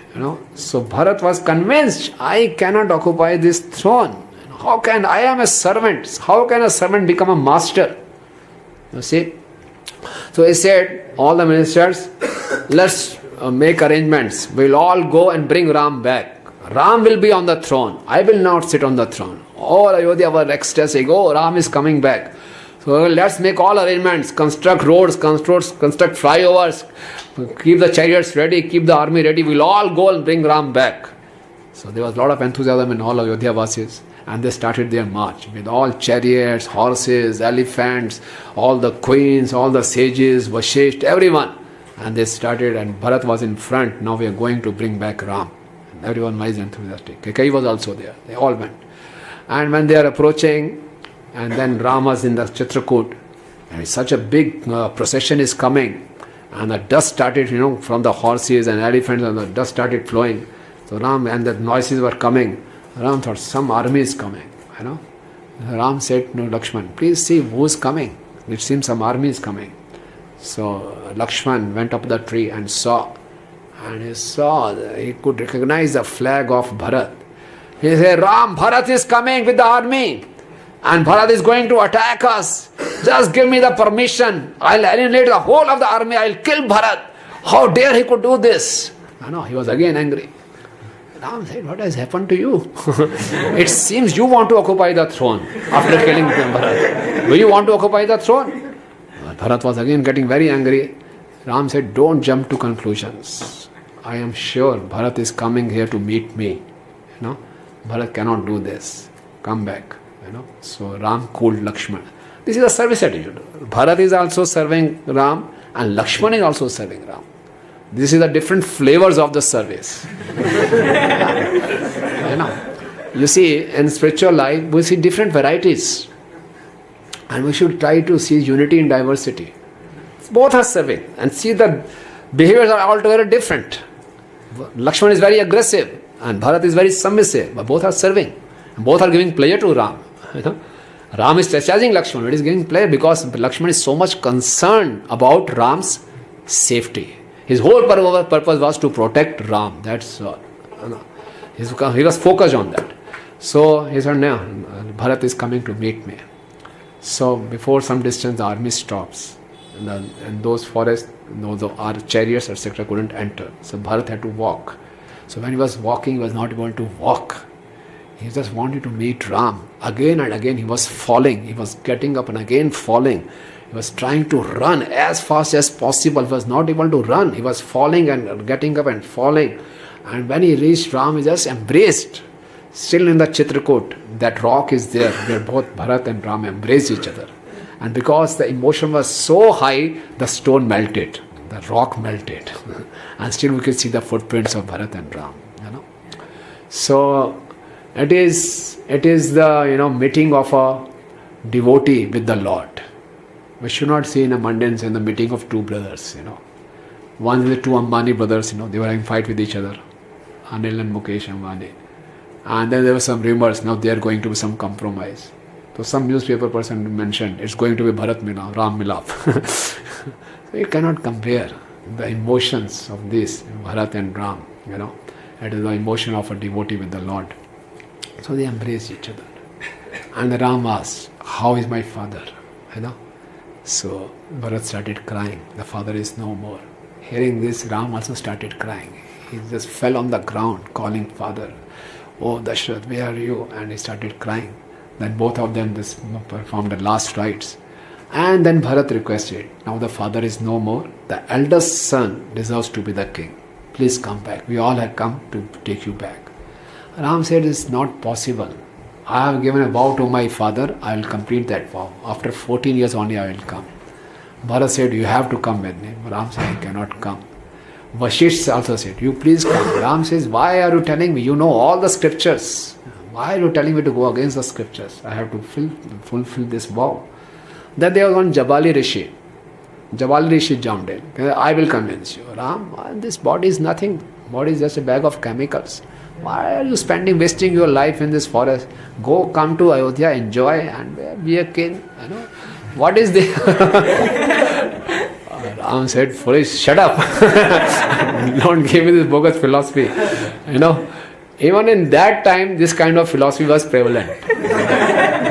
So Bharat was convinced, I cannot occupy this throne. How can I am a servant? How can a servant become a master? You see? So he said, all the ministers, let's make arrangements. We'll all go and bring Ram back. Ram will be on the throne. I will not sit on the throne. All Ayodhya were ecstatic. Oh, Ram is coming back. So let's make all arrangements. Construct roads, construct flyovers. Keep the chariots ready. Keep the army ready. We'll all go and bring Ram back. So there was a lot of enthusiasm in all Ayodhya Vasis. And they started their march with all chariots, horses, elephants, all the queens, all the sages, Vashisht, everyone. And they started, and Bharat was in front. Now we are going to bring back Ram. And everyone was enthusiastic. Kekai was also there. They all went. And when they are approaching, and then Ram was in the Chitrakoot, and such a big procession is coming, and the dust started, from the horses and elephants, and the dust started flowing. So Ram, and the noises were coming. Ram thought, some army is coming, Ram said, no, Lakshman, please see who's coming. It seems some army is coming. So Lakshman went up the tree and saw. And he could recognize the flag of Bharat. He said, Ram, Bharat is coming with the army. And Bharat is going to attack us. Just give me the permission. I'll annihilate the whole of the army. I'll kill Bharat. How dare he could do this? No, he was again angry. Ram said, what has happened to you? It seems you want to occupy the throne after killing Bharat. Do you want to occupy the throne? Bharat was again getting very angry. Ram said, don't jump to conclusions. I am sure Bharat is coming here to meet me. Bharat cannot do this. Come back. So Ram cooled Lakshman. This is a service attitude. Bharat is also serving Ram and Lakshman is also serving Ram. This is the different flavors of the service. You see, in spiritual life, we see different varieties. And we should try to see unity in diversity. Both are serving. And see the behaviors are altogether different. Lakshman is very aggressive and Bharat is very submissive. But both are serving. Both are giving pleasure to Ram. Ram is chastising Lakshman. It is giving pleasure because Lakshman is so much concerned about Ram's safety. His whole purpose was to protect Ram. That's all. He was focused on that. So he said, no, Bharat is coming to meet me. So before some distance, the army stops. And those forests, our chariots, etc. couldn't enter. So Bharat had to walk. So when he was walking, he was not able to walk. He just wanted to meet Ram. Again and again he was falling. He was getting up and again falling. He was trying to run as fast as possible. He was not able to run. He was falling and getting up and falling. And when he reached Ram, he just embraced. Still in the Chitrakoot, that rock is there where both Bharat and Ram embraced each other. And because the emotion was so high, the stone melted. The rock melted. And still we can see the footprints of Bharat and Ram. So it is the meeting of a devotee with the Lord. We should not see in a mundane sense the meeting of two brothers. One is the two Ambani brothers. They were having fight with each other, Anil and Mukesh Ambani. And then there were some rumors. Now there are going to be some compromise. So some newspaper person mentioned it's going to be Bharat Milap, Ram Milap. So you cannot compare the emotions of this Bharat and Ram. It is the emotion of a devotee with the Lord. So they embrace each other. And Ram asked, how is my father? So Bharat started crying. The father is no more. Hearing this, Ram also started crying. He just fell on the ground calling father. Oh Dashrath, where are you? And he started crying. Then both of them just performed the last rites. And then Bharat requested, now the father is no more. The eldest son deserves to be the king. Please come back. We all have come to take you back. Ram said, it's not possible. I have given a vow to my father. I will complete that vow. After 14 years only I will come. Bharat said, you have to come with me. Ram said, I cannot come. Vashisth also said, you please come. Ram says, why are you telling me? You know all the scriptures. Why are you telling me to go against the scriptures? I have to fulfill this vow. Then there was one Jabali Rishi. Jabali Rishi jumped in. I will convince you. Ram, this body is nothing. Body is just a bag of chemicals. Why are you wasting your life in this forest? Come to Ayodhya, enjoy and be a king. What is this? Ram said, foolish, shut up. Don't give me this bogus philosophy. Even in that time, this kind of philosophy was prevalent.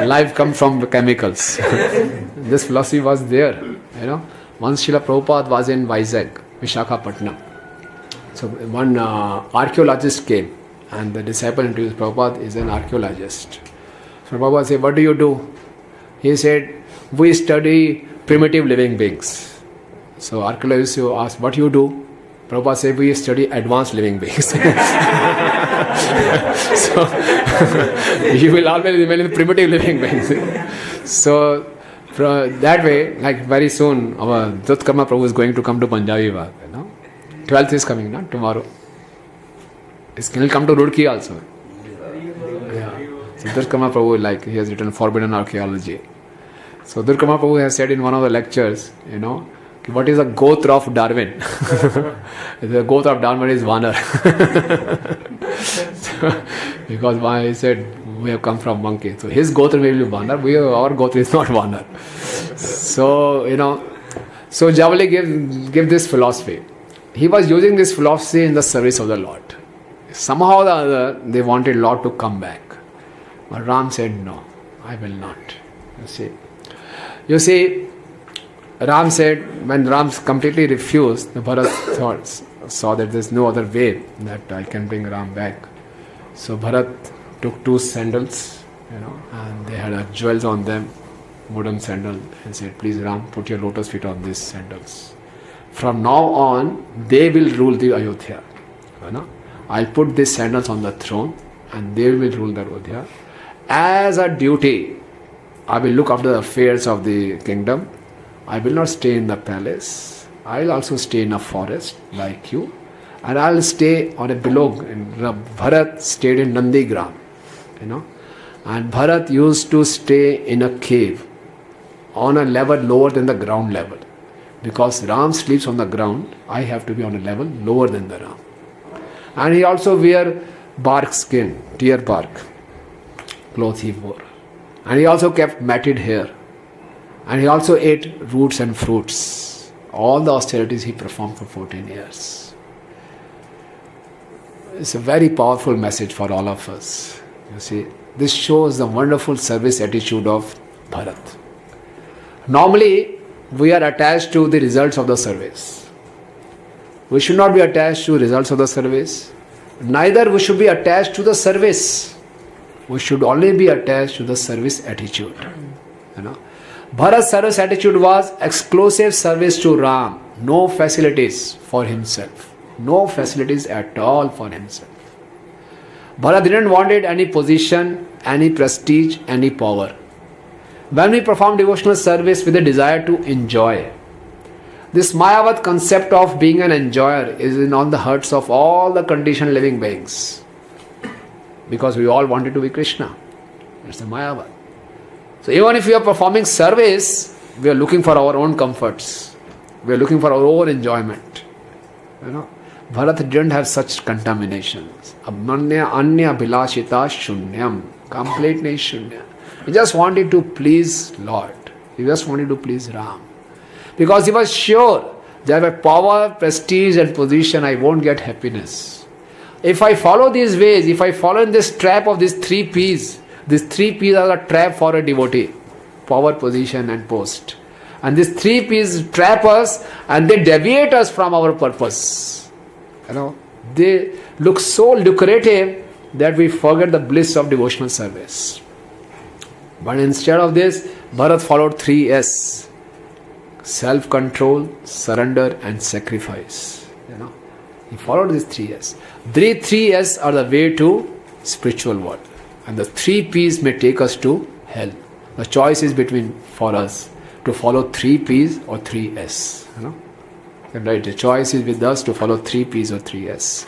Life comes from the chemicals. This philosophy was there. Once Srila Prabhupada was in Vizag, Vishakhapatnam. So one archaeologist came. And the disciple introduced Prabhupada is an archaeologist. So Prabhupada said, what do you do? He said, we study primitive living beings. So archaeologists asked, what do you do? Prabhupada said, we study advanced living beings. So you will always remain in primitive living beings. So that way, like very soon, our Dutkarma Prabhu is going to come to Punjabi Bagh. 12th is coming, not tomorrow. He will come to Roorkee also. Yeah. So Durkama Prabhu, he has written Forbidden Archaeology. So Durkama Prabhu has said in one of the lectures, what is the Gotra of Darwin? The Gotra of Darwin is Vanar. Because he said, we have come from monkey. So his Gotra may be Vanar, our Gotra is not Vanar. So, so Javali gave this philosophy. He was using this philosophy in the service of the Lord. Somehow or the other, they wanted Lord to come back. But Ram said, no, I will not. You see, Ram said, when Ram completely refused, the Bharat saw that there's no other way that I can bring Ram back. So Bharat took 2 sandals, and they had jewels on them, wooden sandal, and said, please Ram, put your lotus feet on these sandals. From now on, they will rule the Ayodhya. I'll put these sandals on the throne, and they will rule the Ayodhya. As a duty, I will look after the affairs of the kingdom. I will not stay in the palace. I will also stay in a forest like you. And I will stay on a below. Bharat stayed in Nandigram. And Bharat used to stay in a cave on a level lower than the ground level. Because Ram sleeps on the ground, I have to be on a level lower than the Ram. And he also wear bark skin, deer bark clothes he wore. And he also kept matted hair. And he also ate roots and fruits. All the austerities he performed for 14 years. It's a very powerful message for all of us. You see, this shows the wonderful service attitude of Bharat. Normally, we are attached to the results of the service. We should not be attached to results of the service. Neither we should be attached to the service. We should only be attached to the service attitude. Bharat's service attitude was exclusive service to Ram. No facilities for himself. No facilities at all for himself. Bharat didn't want any position, any prestige, any power. When we perform devotional service with a desire to enjoy, this Mayavad concept of being an enjoyer is in all the hearts of all the conditioned living beings. Because we all wanted to be Krishna. It's the Mayavad. So even if we are performing service, we are looking for our own comforts. We are looking for our own enjoyment. Bharat didn't have such contaminations. Abmanya anya bilashita shunyam. Completely shunya. He just wanted to please Lord. He just wanted to please Ram. Because he was sure that by power, prestige and position I won't get happiness. If I follow these ways, if I follow in this trap of these 3 P's, these 3 P's are a trap for a devotee. Power, position and post. And these 3 P's trap us and they deviate us from our purpose. They look so lucrative that we forget the bliss of devotional service. But instead of this, Bharat followed 3 S. Self-control, surrender and sacrifice. He followed these 3 S. These 3 S are the way to spiritual world. And the 3 P's may take us to hell. The choice is for us to follow 3 P's or 3 S. Right? The choice is with us to follow 3 P's or 3 S.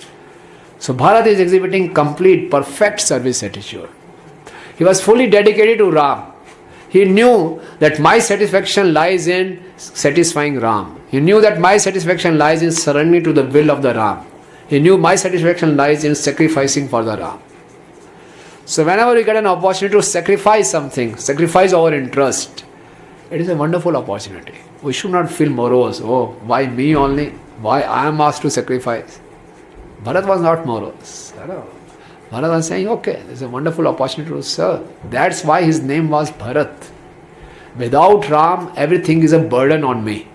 So Bharat is exhibiting complete, perfect service attitude. He was fully dedicated to Ram. He knew that my satisfaction lies in satisfying Ram. He knew that my satisfaction lies in surrendering to the will of the Ram. He knew my satisfaction lies in sacrificing for the Ram. So whenever we get an opportunity to sacrifice something, sacrifice our interest, it is a wonderful opportunity. We should not feel morose. Oh, why me only? Why I am asked to sacrifice? Bharat was not morose. Bharat was saying, okay, this is a wonderful opportunity to serve. That's why his name was Bharat. Without Ram, everything is a burden on me.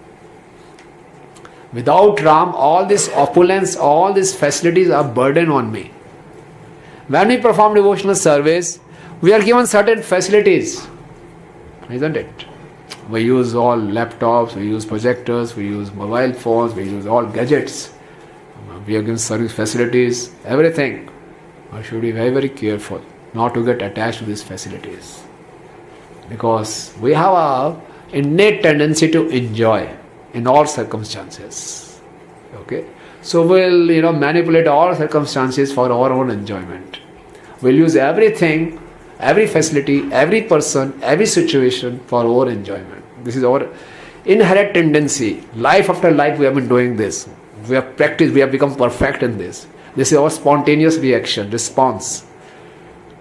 Without Ram, all this opulence, all these facilities are a burden on me. When we perform devotional service, we are given certain facilities, isn't it? We use all laptops, we use projectors, we use mobile phones, we use all gadgets. We are given service facilities, everything. We should be very, very careful not to get attached to these facilities. Because we have an innate tendency to enjoy in all circumstances. Okay? So we'll manipulate all circumstances for our own enjoyment. We'll use everything, every facility, every person, every situation for our enjoyment. This is our inherent tendency. Life after life we have been doing this. We have practiced, we have become perfect in this. This is our spontaneous reaction, response.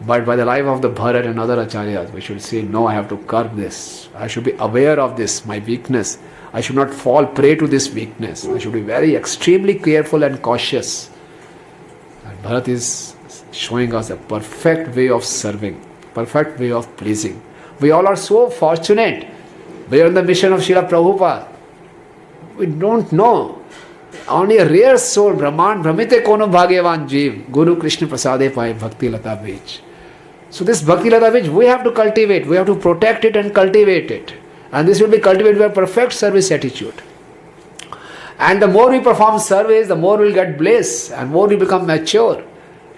But by the life of the Bharat and other acharyas, we should say, no, I have to curb this. I should be aware of this, my weakness. I should not fall prey to this weakness. I should be very extremely careful and cautious. And Bharat is showing us a perfect way of serving. perfect way of pleasing. We all are so fortunate. We are on the mission of Srila Prabhupada. We don't know. Only a rare soul, Brahman, Brahmite kono bhagyavan jeev, Guru Krishna Prasade pai Bhakti Lata Bij. So this Bhakti Lata Bij, we have to cultivate, we have to protect it and cultivate it. And this will be cultivated by perfect service attitude. And the more we perform service, the more we will get bliss, and more we become mature,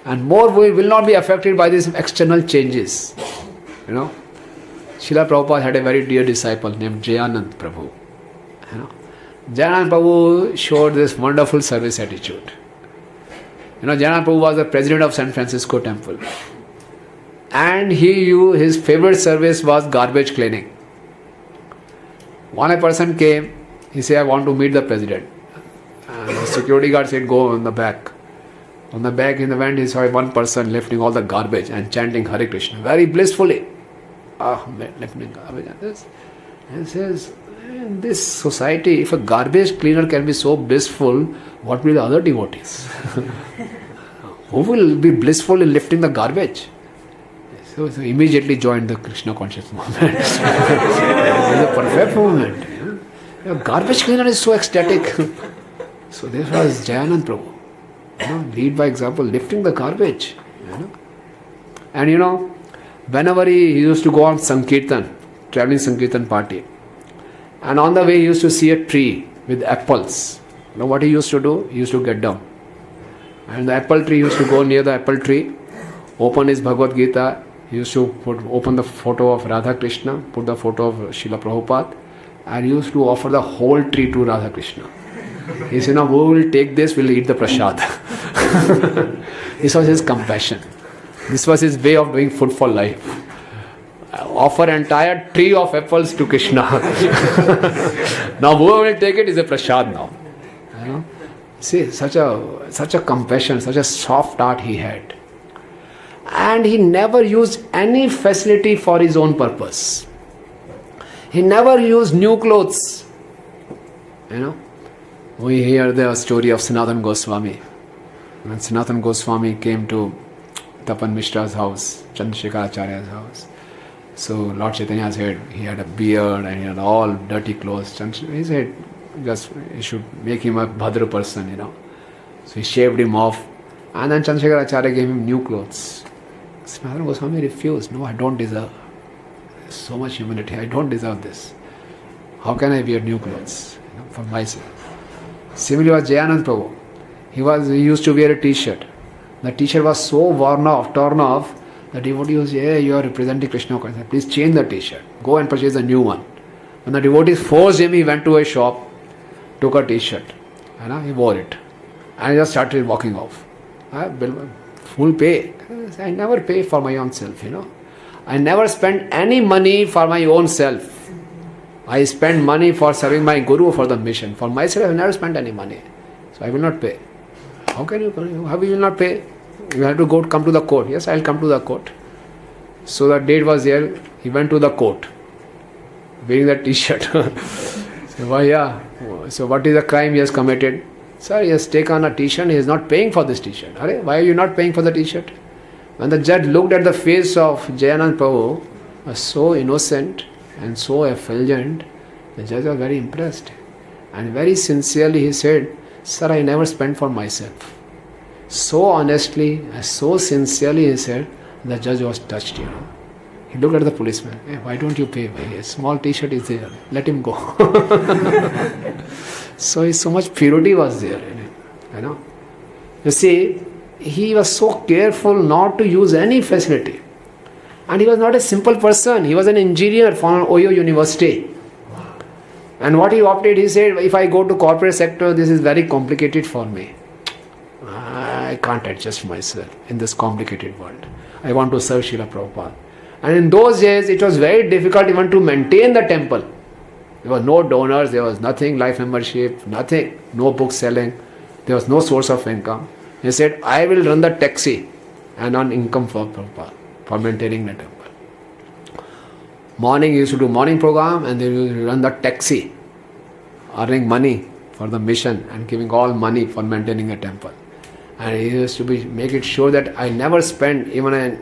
and more we will not be affected by these external changes. You know, Srila Prabhupada had a very dear disciple named Jayanand Prabhu. You know, Jayanand Prabhu showed this wonderful service attitude. You know, Jayanand Prabhu was the president of San Francisco Temple, and his favorite service was garbage cleaning. One person came, he said, I want to meet the president. And the security guard said, go on the back. On the back in the van, he saw one person lifting all the garbage and chanting Hare Krishna very blissfully. Lifting garbage and this. And he says, in this society, if a garbage cleaner can be so blissful, what will the other devotees? Who will be blissful in lifting the garbage? So immediately joined the Krishna conscious movement. It's a perfect movement. You know, garbage cleaner is so ecstatic. So this was Jayanand Prabhu. You know, lead by example, lifting the garbage. You know. And you know, whenever he used to go on Sankirtan, traveling Sankirtan party, and on the way he used to see a tree with apples. You know what he used to do? He used to get down. And the apple tree, he used to go near the apple tree, open his Bhagavad Gita. He used to open the photo of Radha Krishna, put the photo of Srila Prabhupada, and he used to offer the whole tree to Radha Krishna. He said, now who will take this, will eat the prasad. This was his compassion. This was his way of doing food for life. Offer entire tree of apples to Krishna. Now whoever will take it is a prasad now. You know? See, such a compassion, such a soft heart he had. And he never used any facility for his own purpose. He never used new clothes. You know, we hear the story of Sanatana Goswami. When Sanatana Goswami came to Tapan Mishra's house, Chandrasekhar Acharya's house, so Lord Chaitanya said he had a beard and he had all dirty clothes. He said, just you should make him a Bhadra person, you know. So he shaved him off, and then Chandrasekhar Acharya gave him new clothes. Sanatana Goswami refused. No, I don't deserve. So much humility. I don't deserve this. How can I wear new clothes, you know, for myself? Similarly was Jayanand Prabhu. He used to wear a t-shirt. The t-shirt was so torn off, the devotee was, hey, you are representing Krishna consciousness. Please change the t-shirt. Go and purchase a new one. When the devotees forced him, he went to a shop, took a t-shirt, and he wore it. And he just started walking off. Full pay. I never pay for my own self, you know. I never spend any money for my own self. I spend money for serving my Guru for the mission. For myself, I never spent any money. So I will not pay. How will you not pay? You have to come to the court. Yes, I will come to the court. So the date was there. He went to the court wearing that t-shirt. So what is the crime he has committed? Sir, he has taken a t-shirt. He is not paying for this t-shirt. Hare, why are you not paying for the t-shirt? When the judge looked at the face of Jayanand Prabhu, was so innocent and so effulgent, the judge was very impressed. And very sincerely he said, sir, I never spent for myself. So honestly, so sincerely he said, the judge was touched, you know. He looked at the policeman. Hey, why don't you pay? A small t-shirt is there. Let him go. So much purity was there in him, you know. You see, he was so careful not to use any facility. And he was not a simple person. He was an engineer from Ohio University. And what he opted, he said, if I go to corporate sector, this is very complicated for me. I can't adjust myself in this complicated world. I want to serve Srila Prabhupada. And in those days, it was very difficult even to maintain the temple. There were no donors, there was nothing, life membership, nothing, no book selling. There was no source of income. He said, I will run the taxi and earn income for Prabhupada, for maintaining the temple. Morning, he used to do morning program and then he used to run the taxi, earning money for the mission and giving all money for maintaining the temple. And he used to make it sure that I never spend even a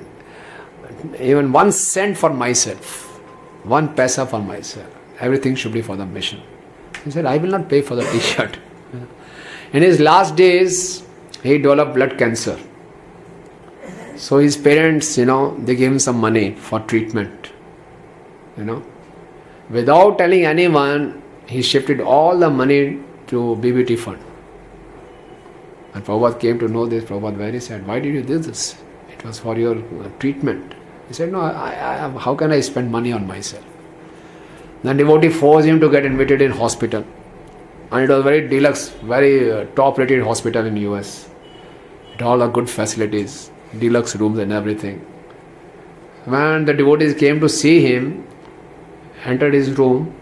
even 1 cent for myself, 1 paisa for myself. Everything should be for the mission. He said, I will not pay for the t-shirt. In his last days, he developed blood cancer. So his parents, they gave him some money for treatment. Without telling anyone, he shifted all the money to BBT fund. And Prabhupada came to know this. Prabhupada very sad. Why did you do this? It was for your treatment. He said, no, how can I spend money on myself? Then devotee forced him to get admitted in hospital. And it was very deluxe, very top rated hospital in US. It all the good facilities, deluxe rooms and everything. When the devotees came to see him, entered his room,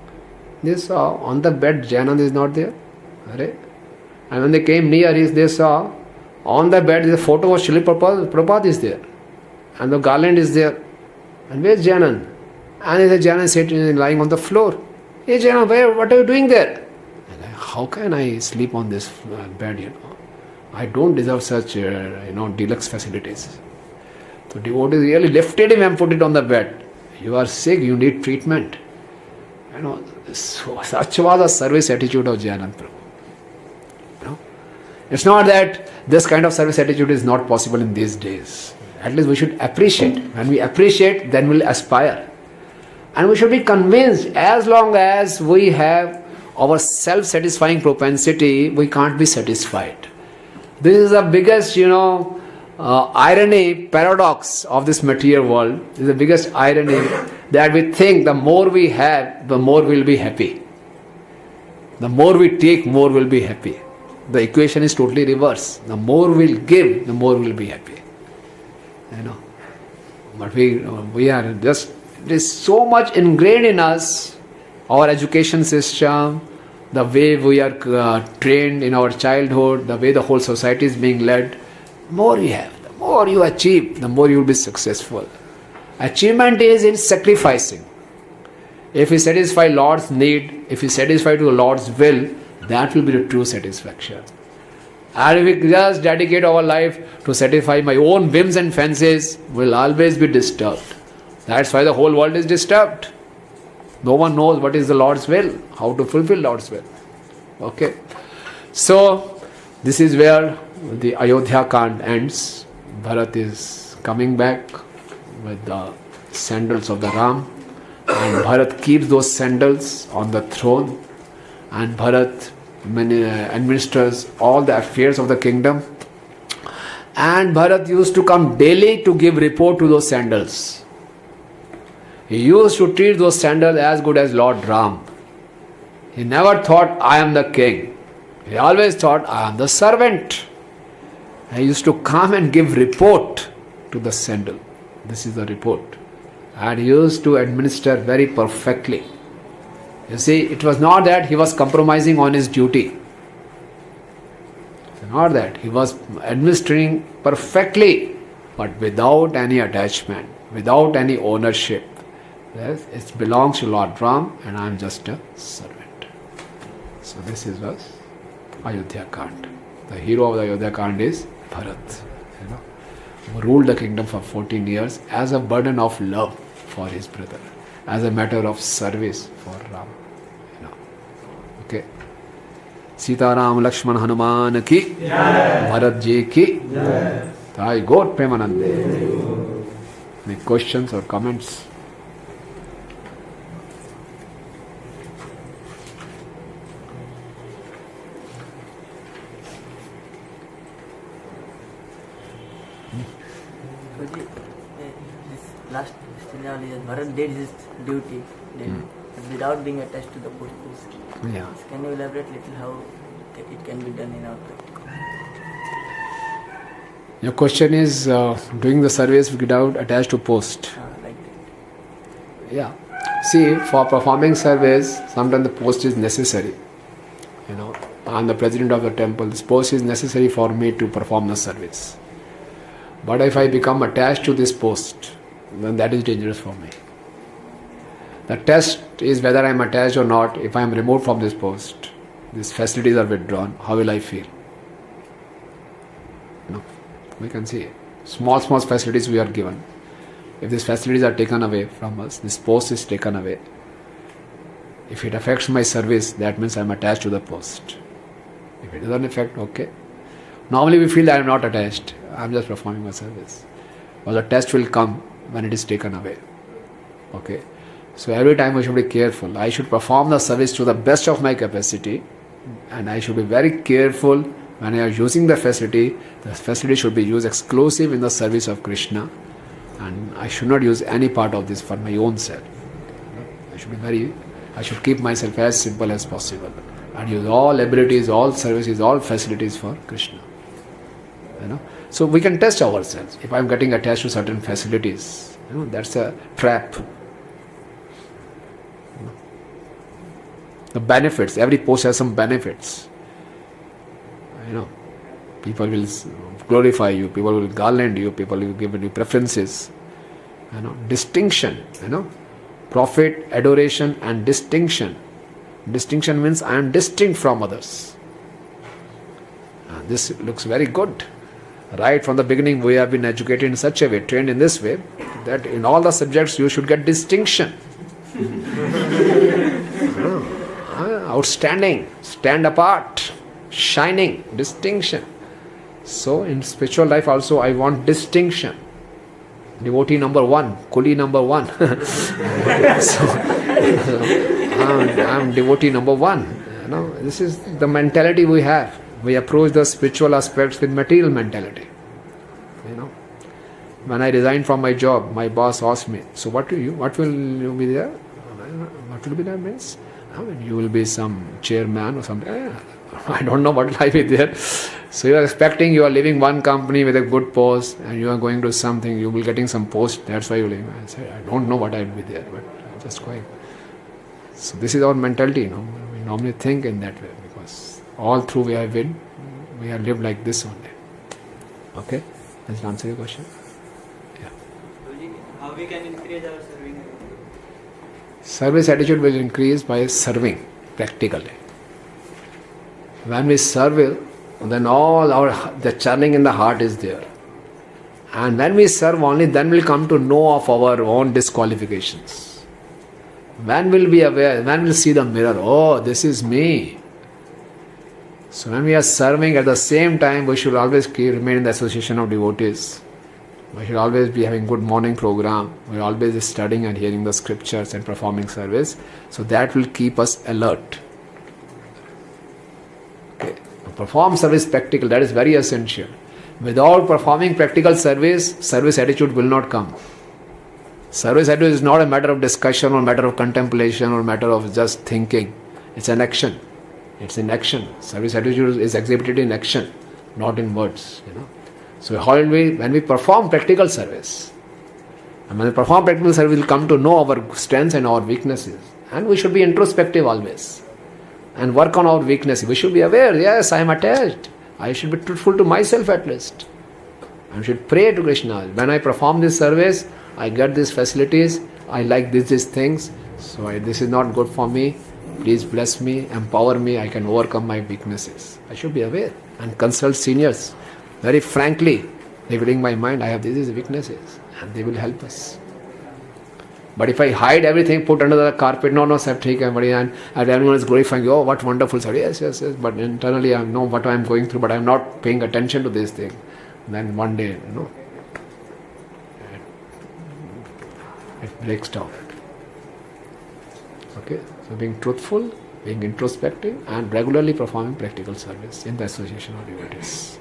they saw on the bed Janand is not there. Hare. And when they came near, they saw on the bed the photo of Srila Prabhupada is there. And the garland is there. And where's Janand? And Janand sitting lying on the floor. Hey Janand, what are you doing there? How can I sleep on this bed? I don't deserve such deluxe facilities. So devotees really lifted him and put it on the bed. You are sick, you need treatment. So such was the service attitude of Jayanand Prabhu. It's not that this kind of service attitude is not possible in these days. At least we should appreciate. When we appreciate, then we'll aspire. And we should be convinced, as long as we have our self-satisfying propensity, we can't be satisfied. This is the biggest, irony, paradox of this material world. This is the biggest irony that we think the more we have, the more we'll be happy. The more we take, more we'll be happy. The equation is totally reverse. The more we'll give, the more we'll be happy. But we are just, it is so much ingrained in us, our education system, the way we are trained in our childhood, the way the whole society is being led. The more you have, the more you achieve, the more you will be successful. Achievement is in sacrificing. If we satisfy Lord's need, if we satisfy to the Lord's will, that will be the true satisfaction. And if we just dedicate our life to satisfy my own whims and fancies, we'll always be disturbed. That's why the whole world is disturbed. No one knows what is the Lord's will, how to fulfill Lord's will. Okay. So, this is where the Ayodhya Kand ends. Bharat is coming back with the sandals of the Ram. And Bharat keeps those sandals on the throne. And Bharat administers all the affairs of the kingdom. And Bharat used to come daily to give report to those sandals. He used to treat those sandals as good as Lord Ram. He never thought, I am the king. He always thought, I am the servant. He used to come and give report to the sandal. This is the report. And he used to administer very perfectly. You see, it was not that he was compromising on his duty. It's not that. He was administering perfectly, but without any attachment, without any ownership. Yes, it belongs to Lord Ram and I am just a servant. So this is was Ayodhya Kand. The hero of the Ayodhya Kand is Bharat. Who ruled the kingdom for 14 years as a burden of love for his brother, as a matter of service for Ram. Okay. Sita Ram Lakshman Hanuman ki, Bharat ji ki. Thai God Premanande. Any questions or comments? Last scenario, Bharat did his duty then, without being attached to the post. Yeah. Can you elaborate a little how it can be done in our practice? Your question is doing the service without attached to post. Like that. Yeah. See, for performing service, sometimes the post is necessary. I'm the president of the temple. This post is necessary for me to perform the service. But if I become attached to this post, then that is dangerous for me. The test is whether I am attached or not. If I am removed from this post, these facilities are withdrawn, how will I feel? We can see small facilities we are given. if these facilities are taken away from us, this post is taken away, if it affects my service, that means I am attached to the post. If it doesn't affect, okay. Normally we feel that I am not attached, I am just performing my service. But the test will come when it is taken away. Okay. So every time I should be careful. I should perform the service to the best of my capacity, and I should be very careful when I am using the facility. The facility should be used exclusive in the service of Krishna, and I should not use any part of this for my own self. I should keep myself as simple as possible and use all abilities, all services, all facilities for Krishna. So we can test ourselves. If I am getting attached to certain facilities, that's a trap. The benefits, every post has some benefits. People will glorify you, people will garland you, people will give you preferences. Distinction, profit, adoration and distinction. Distinction means I am distinct from others. This looks very good. Right from the beginning we have been educated in such a way, trained in this way, that in all the subjects you should get distinction. Outstanding, stand apart, shining, distinction. So in spiritual life also I want distinction. Devotee number 1, Kuli number 1. So I am devotee number 1. This is the mentality we have. We approach the spiritual aspects with material mentality. When I resigned from my job, my boss asked me, so what will you be there? What will be there means? You will be some chairman or something. I don't know what will I be there. So you are expecting, you are leaving one company with a good post and you are going to something, you will be getting some post, that's why you leave. I said, I don't know what I will be there, but I'm just going. So this is our mentality. We normally think in that way because all through we have lived like this only. Okay? Does that answer your question? Yeah. How we can increase our serving attitude? Service attitude will increase by serving practically. When we serve, then the churning in the heart is there. And when we serve only, then we'll come to know of our own disqualifications. When we'll be aware, when we'll see the mirror, oh, this is me. So when we are serving, at the same time, we should always remain in the association of devotees. We should always be having good morning program. We are always studying and hearing the scriptures and performing service. So that will keep us alert. Okay. Perform service practical, that is very essential. Without performing practical service attitude will not come. Service attitude is not a matter of discussion or matter of contemplation or matter of just thinking. It's an action. It's in action. Service attitude is exhibited in action, not in words. So when we perform practical service, and when we perform practical service, we'll come to know our strengths and our weaknesses. And we should be introspective always. And work on our weaknesses. We should be aware, yes, I am attached. I should be truthful to myself at least. I should pray to Krishna. When I perform this service, I get these facilities, I like these things, so this is not good for me. Please bless me, empower me, I can overcome my weaknesses. I should be aware and consult seniors. Very frankly, revealing my mind, I have these weaknesses and they will help us. But if I hide everything, put under the carpet, no, sir, and everyone is glorifying, oh, what wonderful, sir, yes, but internally I know what I am going through, but I am not paying attention to this thing. Then one day, it breaks down. Okay, so being truthful, being introspective, and regularly performing practical service in the association of devotees.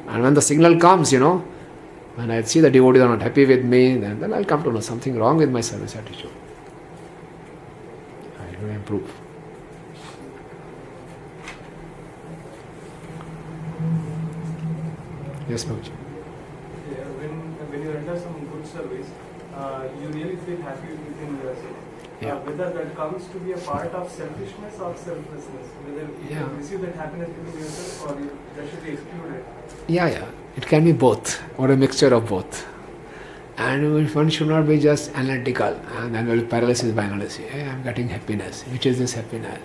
And when the signal comes, when I see the devotees are not happy with me, then I'll come to know something wrong with my service attitude. I will improve. Yes, Prabhuji. Yeah, when you render some good service, you really feel happy within yourself. Yeah. Whether that comes to be a part of selfishness or selflessness, whether you receive that happiness within yourself or that should be excluded. Yeah. It can be both, or a mixture of both. And one should not be just analytical and then paralysis by analysis. Hey, I'm getting happiness. Which is this happiness?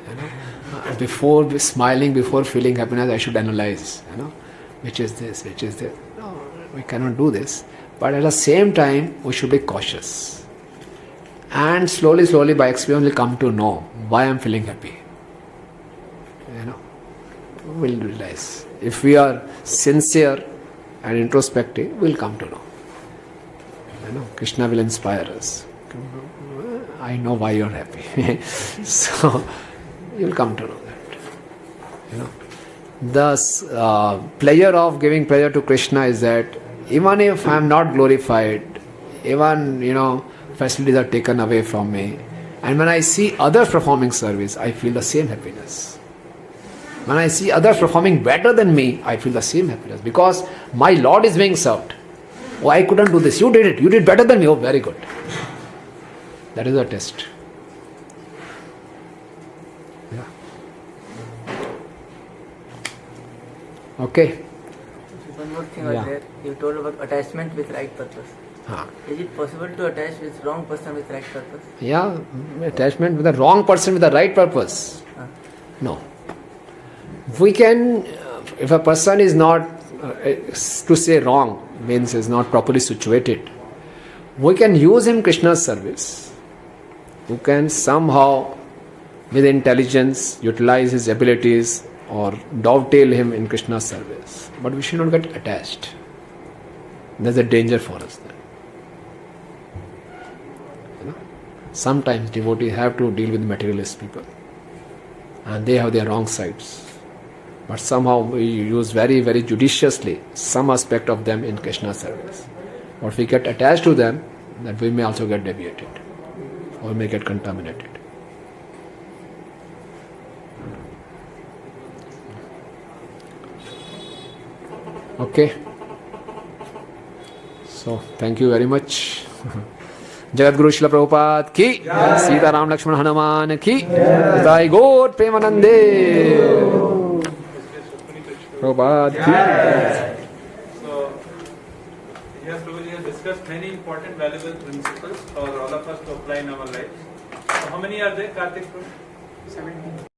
Before smiling, before feeling happiness, I should analyze. Which is this? Which is that? No, we cannot do this. But at the same time, we should be cautious. And slowly by experience we'll come to know why I'm feeling happy. We'll realize. If we are sincere and introspective, we'll come to know. Krishna will inspire us. I know why you're happy. So, you'll come to know that. The pleasure of giving pleasure to Krishna is that even if I'm not glorified, even, facilities are taken away from me, and when I see others performing service, I feel the same happiness. When I see others performing better than me, I feel the same happiness because my Lord is being served. Oh, I couldn't do this. You did it. You did better than me. Oh, very good. That is a test. Yeah. Okay. One more thing was there. You told about attachment with right purpose. Is it possible to attach with wrong person with right purpose? Yeah, attachment with the wrong person with the right purpose. No. We can, if a person is not, to say wrong means is not properly situated, we can use him Krishna's service. We can somehow, with intelligence, utilize his abilities or dovetail him in Krishna's service. But we should not get attached. There's a danger for us then. Sometimes devotees have to deal with materialist people and they have their wrong sides. But somehow we use very, very judiciously some aspect of them in Krishna's service. Or if we get attached to them, that we may also get deviated or may get contaminated. Okay. So, thank you very much. Jagat Guru Srila Prabhupada की, सीता राम लक्ष्मण हनुमान की, जय गौर प्रेमानंदे प्रभुपाद की. So, here Prabhuji has discussed many important valuable principles for all of us to apply in our lives. So how many are there, Karthik? 17.